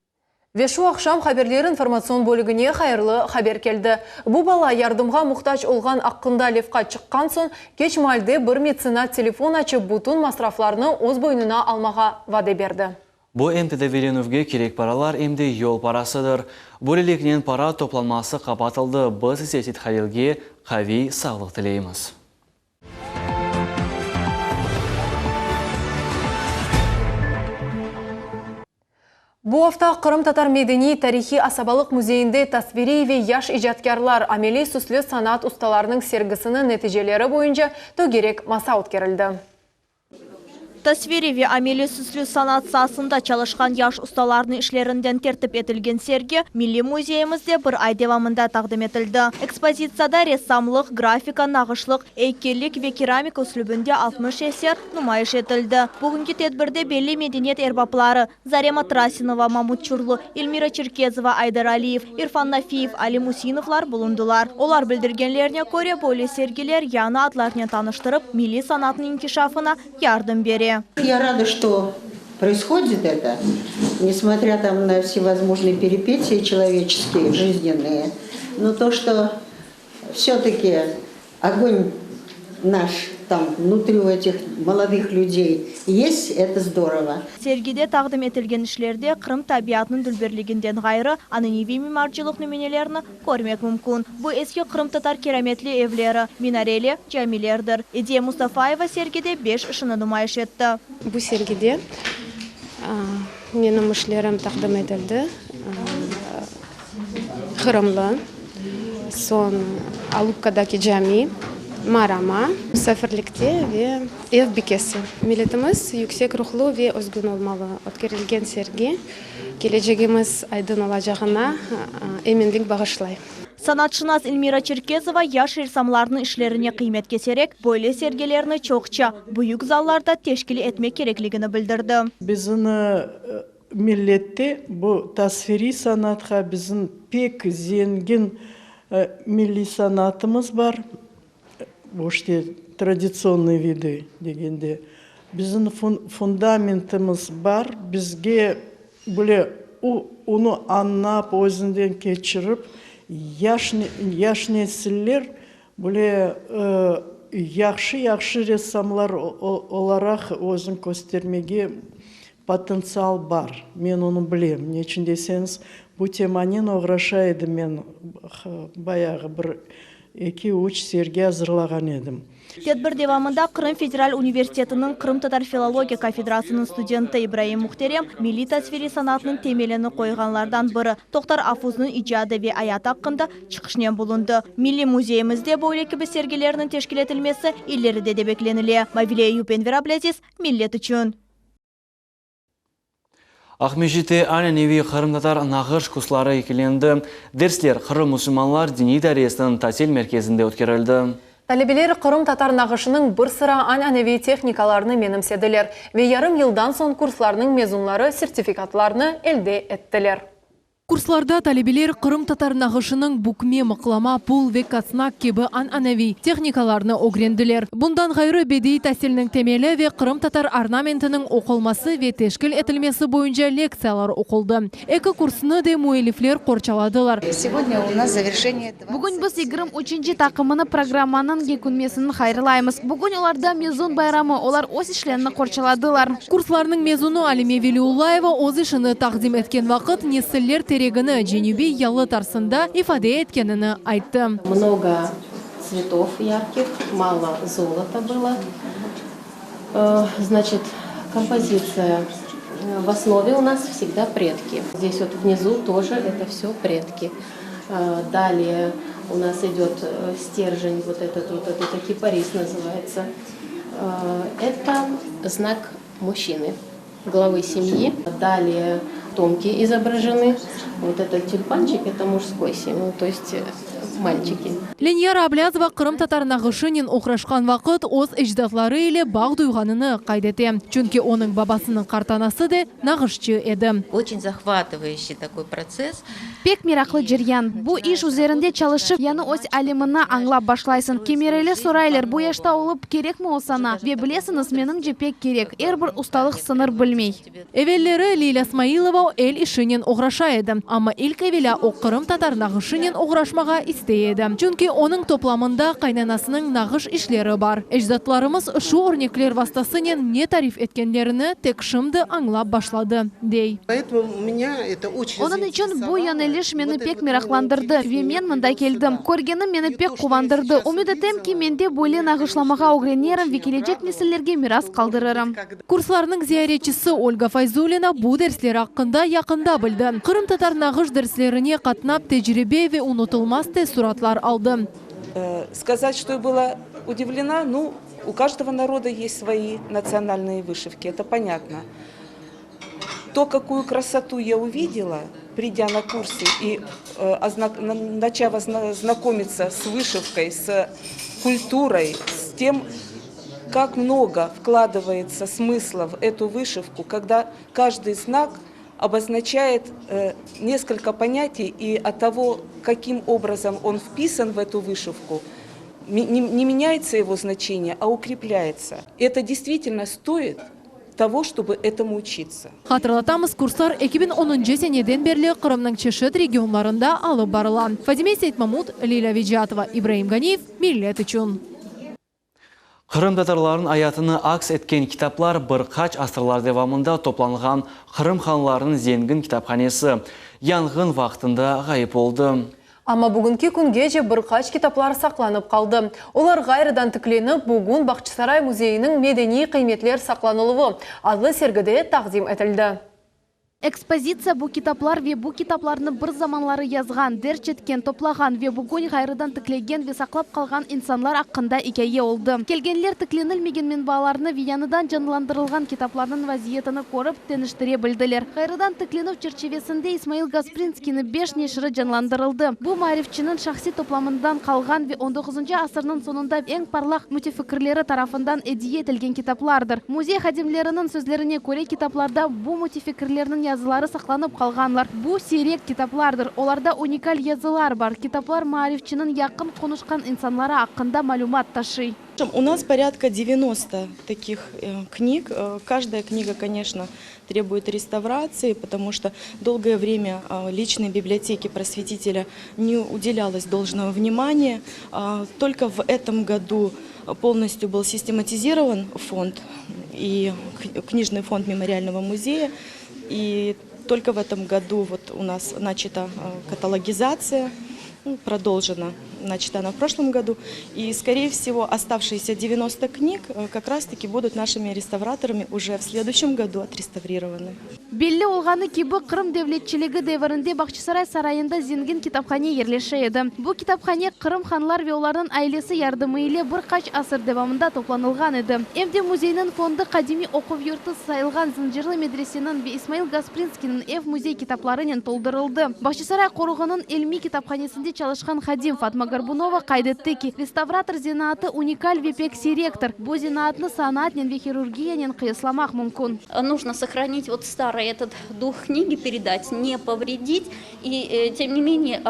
Ve şu akşam haberler informasyon bölігіне hayırlı haber keldi. Bu bala yardımға muhtaç olған аққында lefqa çıqqan son, geç malde bir mecenat telefon açıp bütün masraflarını öz boynuna almağa vade berdi.
Bu emtedevelenuvge kerek paralar emde yol parasıdır. Bölelikten para toplanması kapatıldı. Biz ise Сейт Халилге qavi sağlık dileyimiz.
Bu hafta Qırım Tatar Medeni Tarixi Asabалық muzeyinde tasviri ve yaş icatkarlar ameli süslü sanat ustalarının sergisinin neticeleri boyunca tögerek masa ötkerildi.
Tasviri ve ameli süslü sanat sahasında çalışkan yaş ustalarının işlerinden tertip etilgen sergi Milli Muzeyimizde bir ay devamında takdim etildi. Ekspozitsiyada ressamlık, grafika, nağışlık, heykellik ve keramik üslubunda 60 eser numayiş etildi. Bugünkü tedbirde belli medeniyet erbapları Zarema Trasinova, Mamut Çurlu, Elmira Çerkezova, Aydar Aliyev, İrfan Nafiyev, Ali Musinovlar bulundular. Olar bildirgenlerine göre böyle sergiler yana adlarını tanıştırıp milli sanatın inkişafına yardım veriyor.
Я рада, что происходит это, несмотря там на всевозможные перипетии человеческие, жизненные. Но то, что все-таки огонь наш там внутри у этих молодых людей есть, это здорово.
Sergide takdim etilgen işlerde Kırım tabiatının dülberliginden gayrı anonivi mimarcılık nümunelerini görmek mümkün. Bu eski Kırım Tatar kerametli evleri, minareli camilerdir. Ediye Mustafayeva sergide 5 ışını numayiş etti.
Bu sergide benim işlerim takdim edildi. Kırımlı, son Alupka'daki cami, Marama, misafirlikte ve ev bikesi. Milletimiz yüksek ruhlu ve özgün olmalı. Ötkerilgen sergi, geleceğimiz aydın olacağına eminlik bağışlay.
Sanatçınaz Elmira Çerkezova yaş ressamlarının işlerine kıymet keserek böyle sergilerini çokça büyük zallarda teşkil etmek gerekliğini bildirdi.
Bizim millette bu tasviri sanatha bizim pek zengin milli sanatımız var. Bu işte tradisyonel виды degende. Bizim fundamentimiz var. Bizge böyle onu anlap, özünden geçirip yaş nesiller böyle yaxşı ressamlar olarak özün göstermege потенциал бар. Men onu bilem. Ne için deseniz bu temanen uğraşaydı men bayağı bir 2 уч серге азырлаган едім.
Тедбір девамында Крым федераль университетінің Крым-татар филология кафедрасының студенті Ибраим Мухтерем милли тасвири санатының темелені қойғанлардан бірі Тоқтар Афузның ижады ве аят аққында чықышнен болынды. Милли музейімізде бөйлекі сергелерінің тешкіл етілмесі иллеріде де бекленіле. Мавиле Юпенвер Аблязис, миллет үшін.
Ахмежите Аля-Неви Қырым-татар нағыш курслары екіленді. Дерслер Қырым мұсылманлар діни дәресінің тәсел мерkezінде өткерілді.
Талебелер Қырым-татар нағышының бір sıra ан-аневи техникаларыны менімседілер ве ярым елдан сон курсларының мезунлары сертификатларыны әлде әттілер.
Курсларда талебелер Қырым-татар нағышының букме, мықлама, пул ве кацнак кебі ан-аневи техникаларыны огренділер. Бұндан ғайры бедей тәсілінің темелі ве Қырым-татар орнаментінің оқылмасы ве тешкіл етілмесі бойынша лекциялар оқылды. Экі курсыны де муэлифлер қорчаладылар.
Сегодня у нас завершение.
Бүгін біз 23 тақымыны программаның гекунмесінің хайрылаймыз. Бүгін оларда мезун байрамы, олар ос ішленіні қорчаладылар.
Курсларының мезуну Алиме Велиулаева оз ішіні тақдим еткен вақыт несілер терегіні Женюби ялы тарсында ифаде еткенini айтты.
Много цветов ярких, мало золота было. Значит, композиция в основе у нас всегда предки. Здесь вот внизу тоже это все предки. Далее у нас идет стержень, вот этот вот, это кипарис называется. Это знак мужчины, главы семьи. Далее томки изображены. Вот этот тюльпанчик, это мужской символ, то есть мальчики.
Леньяра Аблязова Қырым-татар нағышынен оқырашқан вақыт оз еждатлары еле баг дұйғаныны қайдете. Чүнки оның бабасының қартанасы де нағышчы еді.
Очень захватывающий такой процесс.
Пек мираклы жерян. Бу иш üzerinde çalışıp яны ось алимына аңлап башлайсын. Кемерелі сорайлер бу яшта олып керек ме осана? Ве білесіңіз менің жепек керек. Әрбір усталық сыныр білмей.
Эвеллері Лиля Смаилова эл ишінен оғраша еді. Ама илк эвеля о Қырым-татар нағышынен оғрашмаға істейді. Чүнки оның топламында қайнанасының нағыш ішлері бар. Еждатларымыз шу өрнеклер вастасынен не тариф еткендеріні тек шымды аңлап башлады, дей.
Оның үшін бу янелиш мені пек мирақландырды. Ве мен мында келдім. Көргенім мені пек қувандырды. Умид етем ки менде бойлы нағышламаға огренерім ве келечек несілерге мирас қалдырырым.
Курсларының зияретчісі Ольга Файзулина бу дерслер ақында яқында білді. Қырым-татар нағыш дерслеріне қатнап тәжірибе ве унутылмас суратлар алды.
Сказать, что я была удивлена, ну, у каждого народа есть свои национальные вышивки, это понятно. То, какую красоту я увидела, придя на курсы и начав знакомиться с вышивкой, с культурой, с тем, как много вкладывается смысла в эту вышивку, когда каждый знак обозначает несколько понятий, и от того, каким образом он вписан в эту вышивку, не меняется его значение, а укрепляется. Это действительно стоит того, чтобы этому учиться.
Хатırlatамыз, курслар 2010 сенеден берлі Қырымның чешет регионларында алып барыла. Фадиме Сейтмамут, Лиля Виджатова, Ибраим Ганиев, миллет үшін.
Қырым-татарларын аятыны акс еткен китаплар бір қач асырлар девамында топланған Қырым ханларының зенгін китапханесі яңғын вақтында ғайып болды.
Ама бүгінгі күнге же бір қач китаплар сақланып қалды. Олар ғайрыдан тікленіп, бүгін Бақчысарай музейінің медени қиметлер сақланылығы адлы сергіде тақдим етілді.
Экспозиция бу китаплар ве бу китапларны бір заманлары язған, дер четкен, топлаган ве бүгін ғайрыдан тіклеген ве сақлап қалған инсанлар аққында икәйе олды. Келгенлер тікленілмеген менбаларны вияныдан жанландырылған китапларның вазиетіні көріп теніштіре білділер. Ғайрыдан тікленіп черчевесінде Исмаил Гаспринскийні 5 нешірі жанландырылды. Бу марифчінің шахси топламындан қалған ве 19 асырның сонында ең парлақ мутификірлері тарафындан әдие етілген китаплардыр. Музей хадимлерінің сөзлеріне көре китапларда бу мутификірлерінің язылары сақланып қалғанлар. Бу сирек китаплардыр. Оларда уникаль язылар бар. Китаплар маарифчының яқын конушқан инсанлары ақында малюмат ташый.
У нас порядка 90 таких книг. Каждая книга, конечно, требует реставрации, потому что долгое время личной библиотеке просветителя не уделялось должного внимания. Только в этом году полностью был систематизирован фонд и книжный фонд мемориального музея. И только в этом году вот у нас начата каталогизация продолжена, начата в прошлом году. И, скорее всего, оставшиеся 90 книг как раз-таки будут нашими реставраторами уже в следующем году отреставрированы.
Белли олғаны кебі Қырым девлетчілігі девірінде Бақчысарай сарайында зенген китапхане ерлеше еді. Бұл китапхане Қырым ханлар ве олардың айлесі ярдымы иле бір қач асыр девамында топланылған еді. Эмде музейнің фонды қадими оқып юрты сайылған Зынжырлы медресенің ве Исмаил Гаспринскінің эв музей китапларынан толдырылды. Бақчысарай қорығының эльми китапханесінде çalışқан Хадим Фатма Горбунова қайдетті ки реставратор зенаты уникаль вепек сиректор. Бу зенатны санатнен ве хирургиянен қиысламақ мүмкін.
Нужно сохранить вот старый этот дух книги, передать, не повредить и, тем не менее,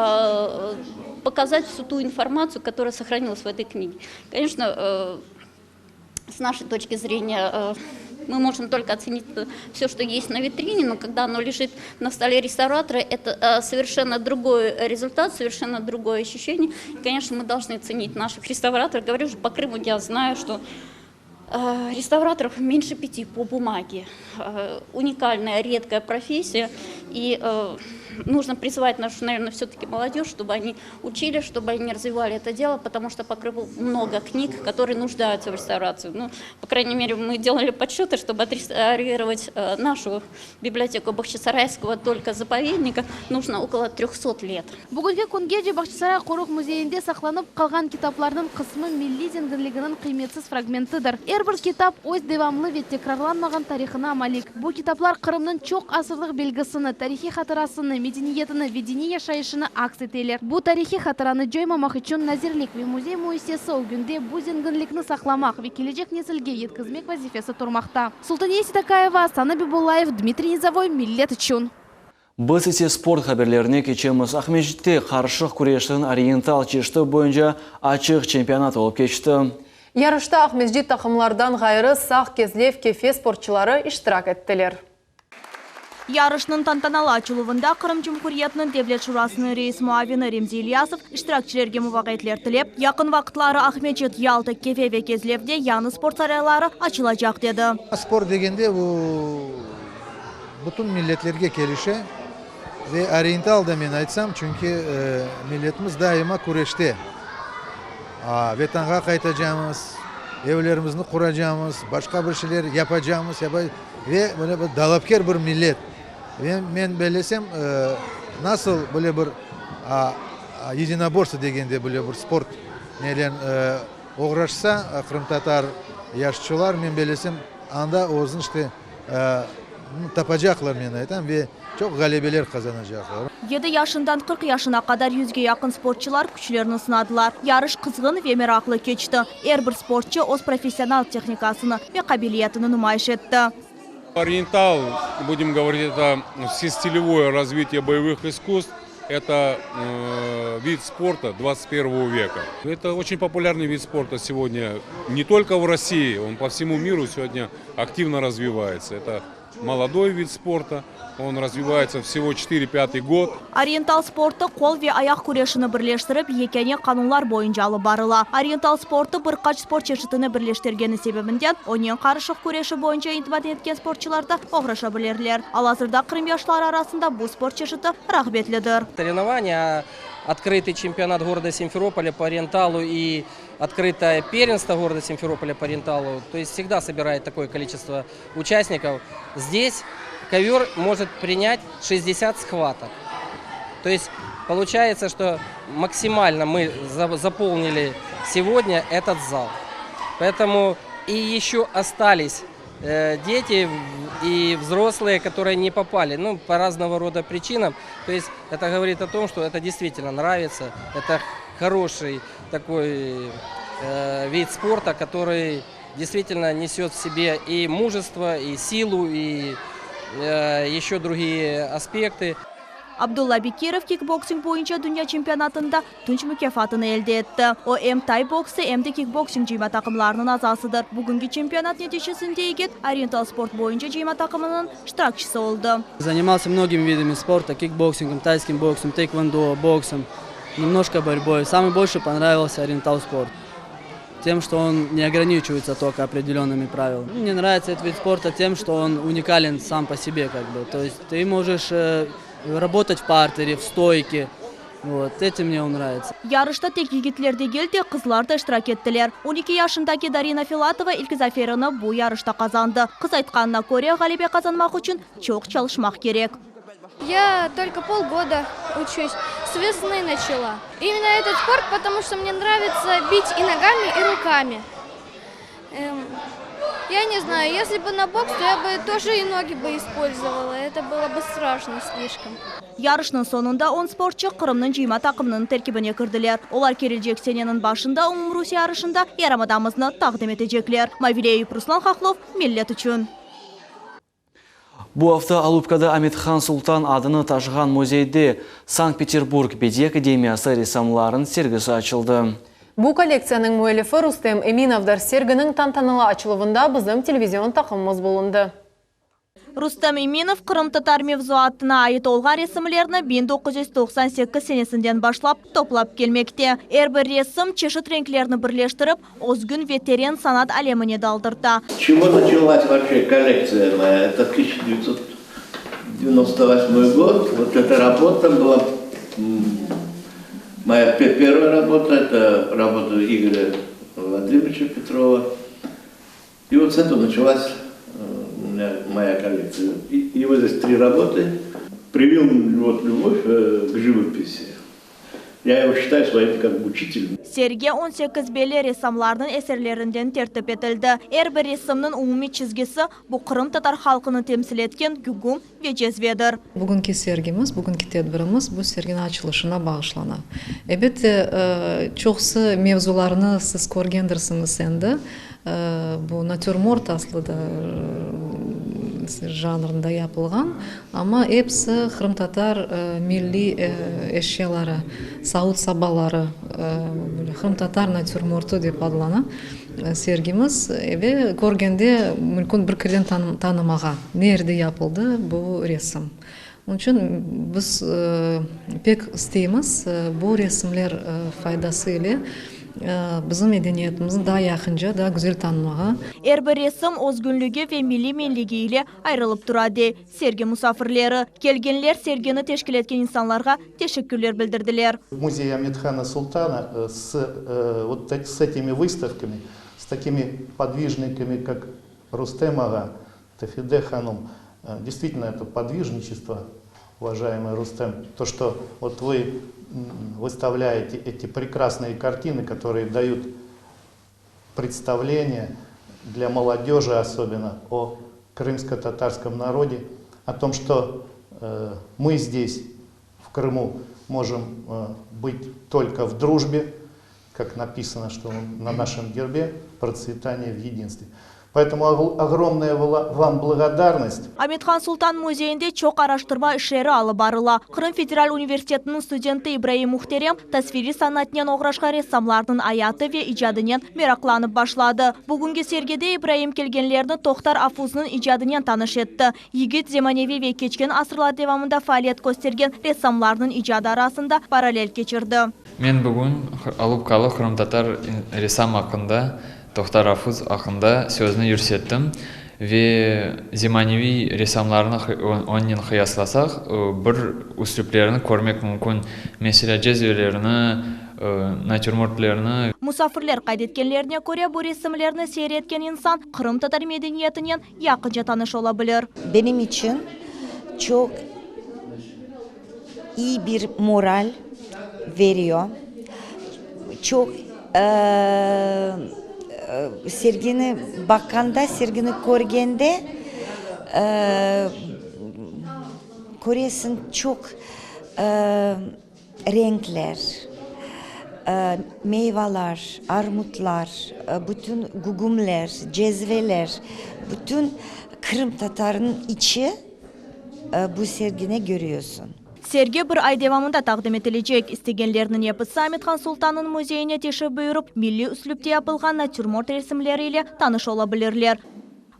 показать всю ту информацию, которая сохранилась в этой книге. Конечно, с нашей точки зрения, мы можем только оценить все, что есть на витрине, но когда оно лежит на столе реставратора, это совершенно другой результат, совершенно другое ощущение. И, конечно, мы должны ценить наших реставраторов. Говорю же, по Крыму я знаю, что реставраторов меньше 5 по бумаге. Уникальная, редкая профессия. И нужно призвать нашу, наверное, все-таки молодежь, чтобы они учили, чтобы они развивали это дело, потому что по Крыму много книг, которые нуждаются в реставрации. Ну, по крайней мере, мы делали подсчеты, чтобы отреставрировать нашу библиотеку Бахчисарайского только заповедника, нужно около 300 лет.
Бүгінгі күнге де Бахчисарай қорық музейінде сақланып қалған китапларының қысмы милли зеңгірлігінің қиметсіз фрагментідір. Әрбір китап өз девамлы вет текрарланмаған тарихына амалик. Бұл китаплар Қырымның чоқ асырлық белгісіні, тарихи хатырасыны, медениетіні, ведени яшайышыны акс етелер. Бұл тарихи хатыраны жоймамақ үшін Назирлік ве музей муэссесі өгінде бұл зеңгірлікні сақламақ ве кележек несілге еткізмек вазифесі тұрмақта. Султанияси Такаева, Сана Бибулаев, Дмитрий Низовой, Миллет үшін.
БСТ спорт хаберлеріне кечеміз Ахмежітте қаршық күрештің ориентал чешті бойынша ачық чемпионат болып кешті.
Ярышта Ахмежит тақымлардан ғайры сақ кезлев кефе спортчылары иштирак еттілер.
Ярышның тантаналы ачылуында Қырым Жұмхуриятның Девлет Шурасының рейс муавины Ремзи Ильясов иштиракчилерге мувағитлер тілеп, якын вақытлары Ахмежит, Ялта, Кефе ве Кезлевде яны спорт сарайлары ачылacak деді.
Спорт дегенде bütün milletlerге келіше ve oryental da men aytsam, çünkü milletimiz daima kurashte. Vatanға qaytacağımız, evlerimizni kuracağımız, başka bir şeyler yapacağımız ve böyle bir dalapkar bir millet. Ve men belesem nasıl böyle bir единоборство дегенде böyle bir sport nelen uğraşsa Kırım Tatar yaşçılar men belesem anda o'zini işte tapacaklar men aytam ve çok galibeler kazanacaklar.
7 yaşından 40 yaşına kadar 100'ge yakın sportçular güçlerini sınadılar. Yarış kızgın ve meraklı geçti. Her bir sportçu öz profesyonel техникасını ve kabiliyetini nümayiş etti.
Ориентал, будем говорить, это всестилевое развитие боевых искусств. Это вид спорта 21 века. Это очень популярный вид спорта сегодня не только в России, он по всему миру сегодня активно развивается. Это молодой вид спорта, он развивается всего 4-5 год.
Ориентал спорты қол ве аяқ күрешіні бірлештіріп, екене қанунлар бойынша алып барыла. Ориентал спорты бір қач спорт чешітіні бірлештергені себебінден, онен қарышық күреші бойынша интибат еткен спортчыларды оғраша білерлер. Ал азырда Қырым яшылары арасында бұл спорт чешіті рахбетлідір.
Соревнования, открытый чемпионат города Симферополя по ориенталу и открытое первенство города Симферополя по ориенталу, то есть всегда собирает такое количество участников. Здесь ковер может принять 60 схваток. То есть получается, что максимально мы заполнили сегодня этот зал. Поэтому и еще остались дети и взрослые, которые не попали, по разного рода причинам. То есть это говорит о том, что это действительно нравится. Это хороший такой вид спорта, который действительно несет в себе и мужество, и силу, и еще другие аспекты.
Абдулла Бекиров кикбоксинг бойынша дүния чемпионатында түнч мүкефатын әлде етті. О тай боксы, де кикбоксинг жима тақымларының азасыдыр. Бүгінгі чемпионат нәтижесінде егет ориентал спорт бойынша жима тақымының штиракчысы олды.
Занимался многими видами спорта, кикбоксингом, тайским боксом, тэквондо, боксом, немножко борьбой. Самый больше понравился ориентал спорт. Тем, что он не ограничивается только определенными правилами. Мне нравится этот вид спорта тем, что он уникален сам по себе. То есть ты можешь работать в партере, в стойке, Вот, этим мне он нравится.
Ярышта тек егетлерде келді, қызлар да штырак еттілер. 12 яшындагы Дарина Филатова ilk заферіні бұл ярышта қазанды. Қыз айтқанына көре ғалебе қазанмақ үшін çok çalışmak керек.
Я только полгода учусь, с весны начала. Именно этот спорт, потому что мне нравится бить и ногами, и руками. Я не знаю, если бы на бокс, то я бы тоже и ноги бы использовала. Это было бы страшно слишком.
Yarışның sonunda 10 sportçı Qırımның жима тақымының тәркибіне кірділер. Олар келешек сененің башында Умрусия ярышында ярамадамызны тақдим етежеклер. Мавилеев Руслан Хохлов, Миллет үшін.
Bu hafta Alupkada Amitхан Султан adını taşıған muzeyde Санкт-Петербург Бедия Академиясы ресамларын сергісі açıldı.
Bu kolleksiyaның müellifi Рустем Эминовдар сергінің тантаналы açılывында bizim televizyon taqımımız bulundu.
Рустам Эминов Qırım татар mevzuatına ait olğan resimlerini 1998 senesinden başlap toplap gelmekte. Bir resim çeşit renklerini birleştirip özgün ve terin sanat alemine daldırdı.
Чего началась вообще коллекция моя? Это 1998 год. Вот эта работа была моя первая работа. Это работа Игоря Владимировича Петрова. И вот с этого началась моя коллекция. И вот здесь 3 работы. Привил вот любовь к живописи. Я его считаю своим как бы учителем.
Sergi 18 belli ressamlarının eserlerinden tertip etildi. Bir ressamның umumi çizgisi bu Qırım tatar halkını temsil etken gügüm ve cezvedir.
Bugünkü sergimiz, bugünkü tedbirimiz bu serginin açılışına bağışlana. Elbette çoxsu mevzularını siz ko'rgandirsiniz endi. Bu natürmort aslında janrında yapılgan ama hepsi Qırım tatar milli eşyaları, Saud sabaları, Qırım tatar natürmortu deb adlanan sergimiz ve görgende mümkün bir kirden tanımağa nerede yapıldı bu resim. Onun için biz pek isteyimiz bu resimler faydasıyla bizim medeniyetimizi daha yakınca, daha güzel tanımağa.
Bir resim özgünlüğü ve milli menliğiyle ayrılıp duradı. Sergi musafirleri, gelgenler sergini teşkil etken insanlarga teşekkürler bildirdiler.
Музей Амитхана Султана вот с этими выставками, с такими подвижниками, как Рустем Ага, Тафиде Ханум, действительно это подвижничество, уважаемый Рустем, то, что вот вы выставляете эти прекрасные картины, которые дают представление для молодежи особенно о крымско-татарском народе, о том, что мы здесь, в Крыму, можем быть только в дружбе, как написано, что на нашем гербе процветание в единстве. Поэтому огромная вам благодарность.
Amitхан Sultan Muzeyinde çok araştırma işleri alıp barıla. Qırım Federal Üniversitetinin studenti İbrahim Muhterem tasviri sanatından oğraşkan ressamlarının hayatı ve icadından meraklanıp başladı. Bugünkü sergide İbrahim kelgenlerini Tohtar Afuz'un icadından tanış etti. Yigit zemanevi ve geçken asırlar devamında faaliyet göstergen ressamlarının icadı arasında paralel geçirdi.
Men bugün Alupkalı Qırım tatar ressam hakkında Tohtar Afuz hakkında sözünü yürüttim ve zemanevi ressamlarını onun kıyaslasak bir üsluplarını görmek mümkün. Mesela cezvelerini, natürmortlarını.
Musafirler kaydetkenlerine göre bu resimlerini seyretken insan Qırım tatar medeniyetinden yakınca tanış olabilir.
Benim için çok iyi bir moral veriyor. Çok sergini bakanda, sergini görgende görüyorsun çok renkler, meyveler, armutlar, bütün gugumler, cezveler, bütün Kırım Tatar'ın içi bu sergine görüyorsun.
Sergi bir ay devamında takdim edilecek. İstegenlerinin yapısı Amithan Sultan'ın muzeyine teşrif buyurup milli üslupta yapılgan natürmort resimleriyle tanış olabilirler.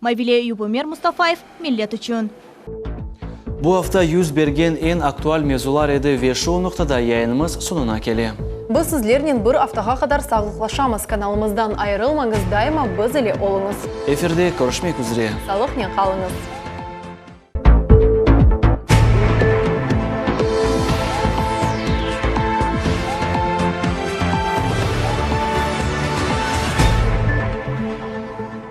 Mavile Yubumer Mustafaev, Millet üçün.
Bu hafta yüz bergen en aktual mevzular edi ve şu noktada yayınımız sonuna kele.
Biz sizlerinin bir haftaga kadar sağlıklaşamız kanalımızdan ayrılmanız, daima biz ile olunuz.
Efirde görüşmek üzere.
Sağlıkla kalınız.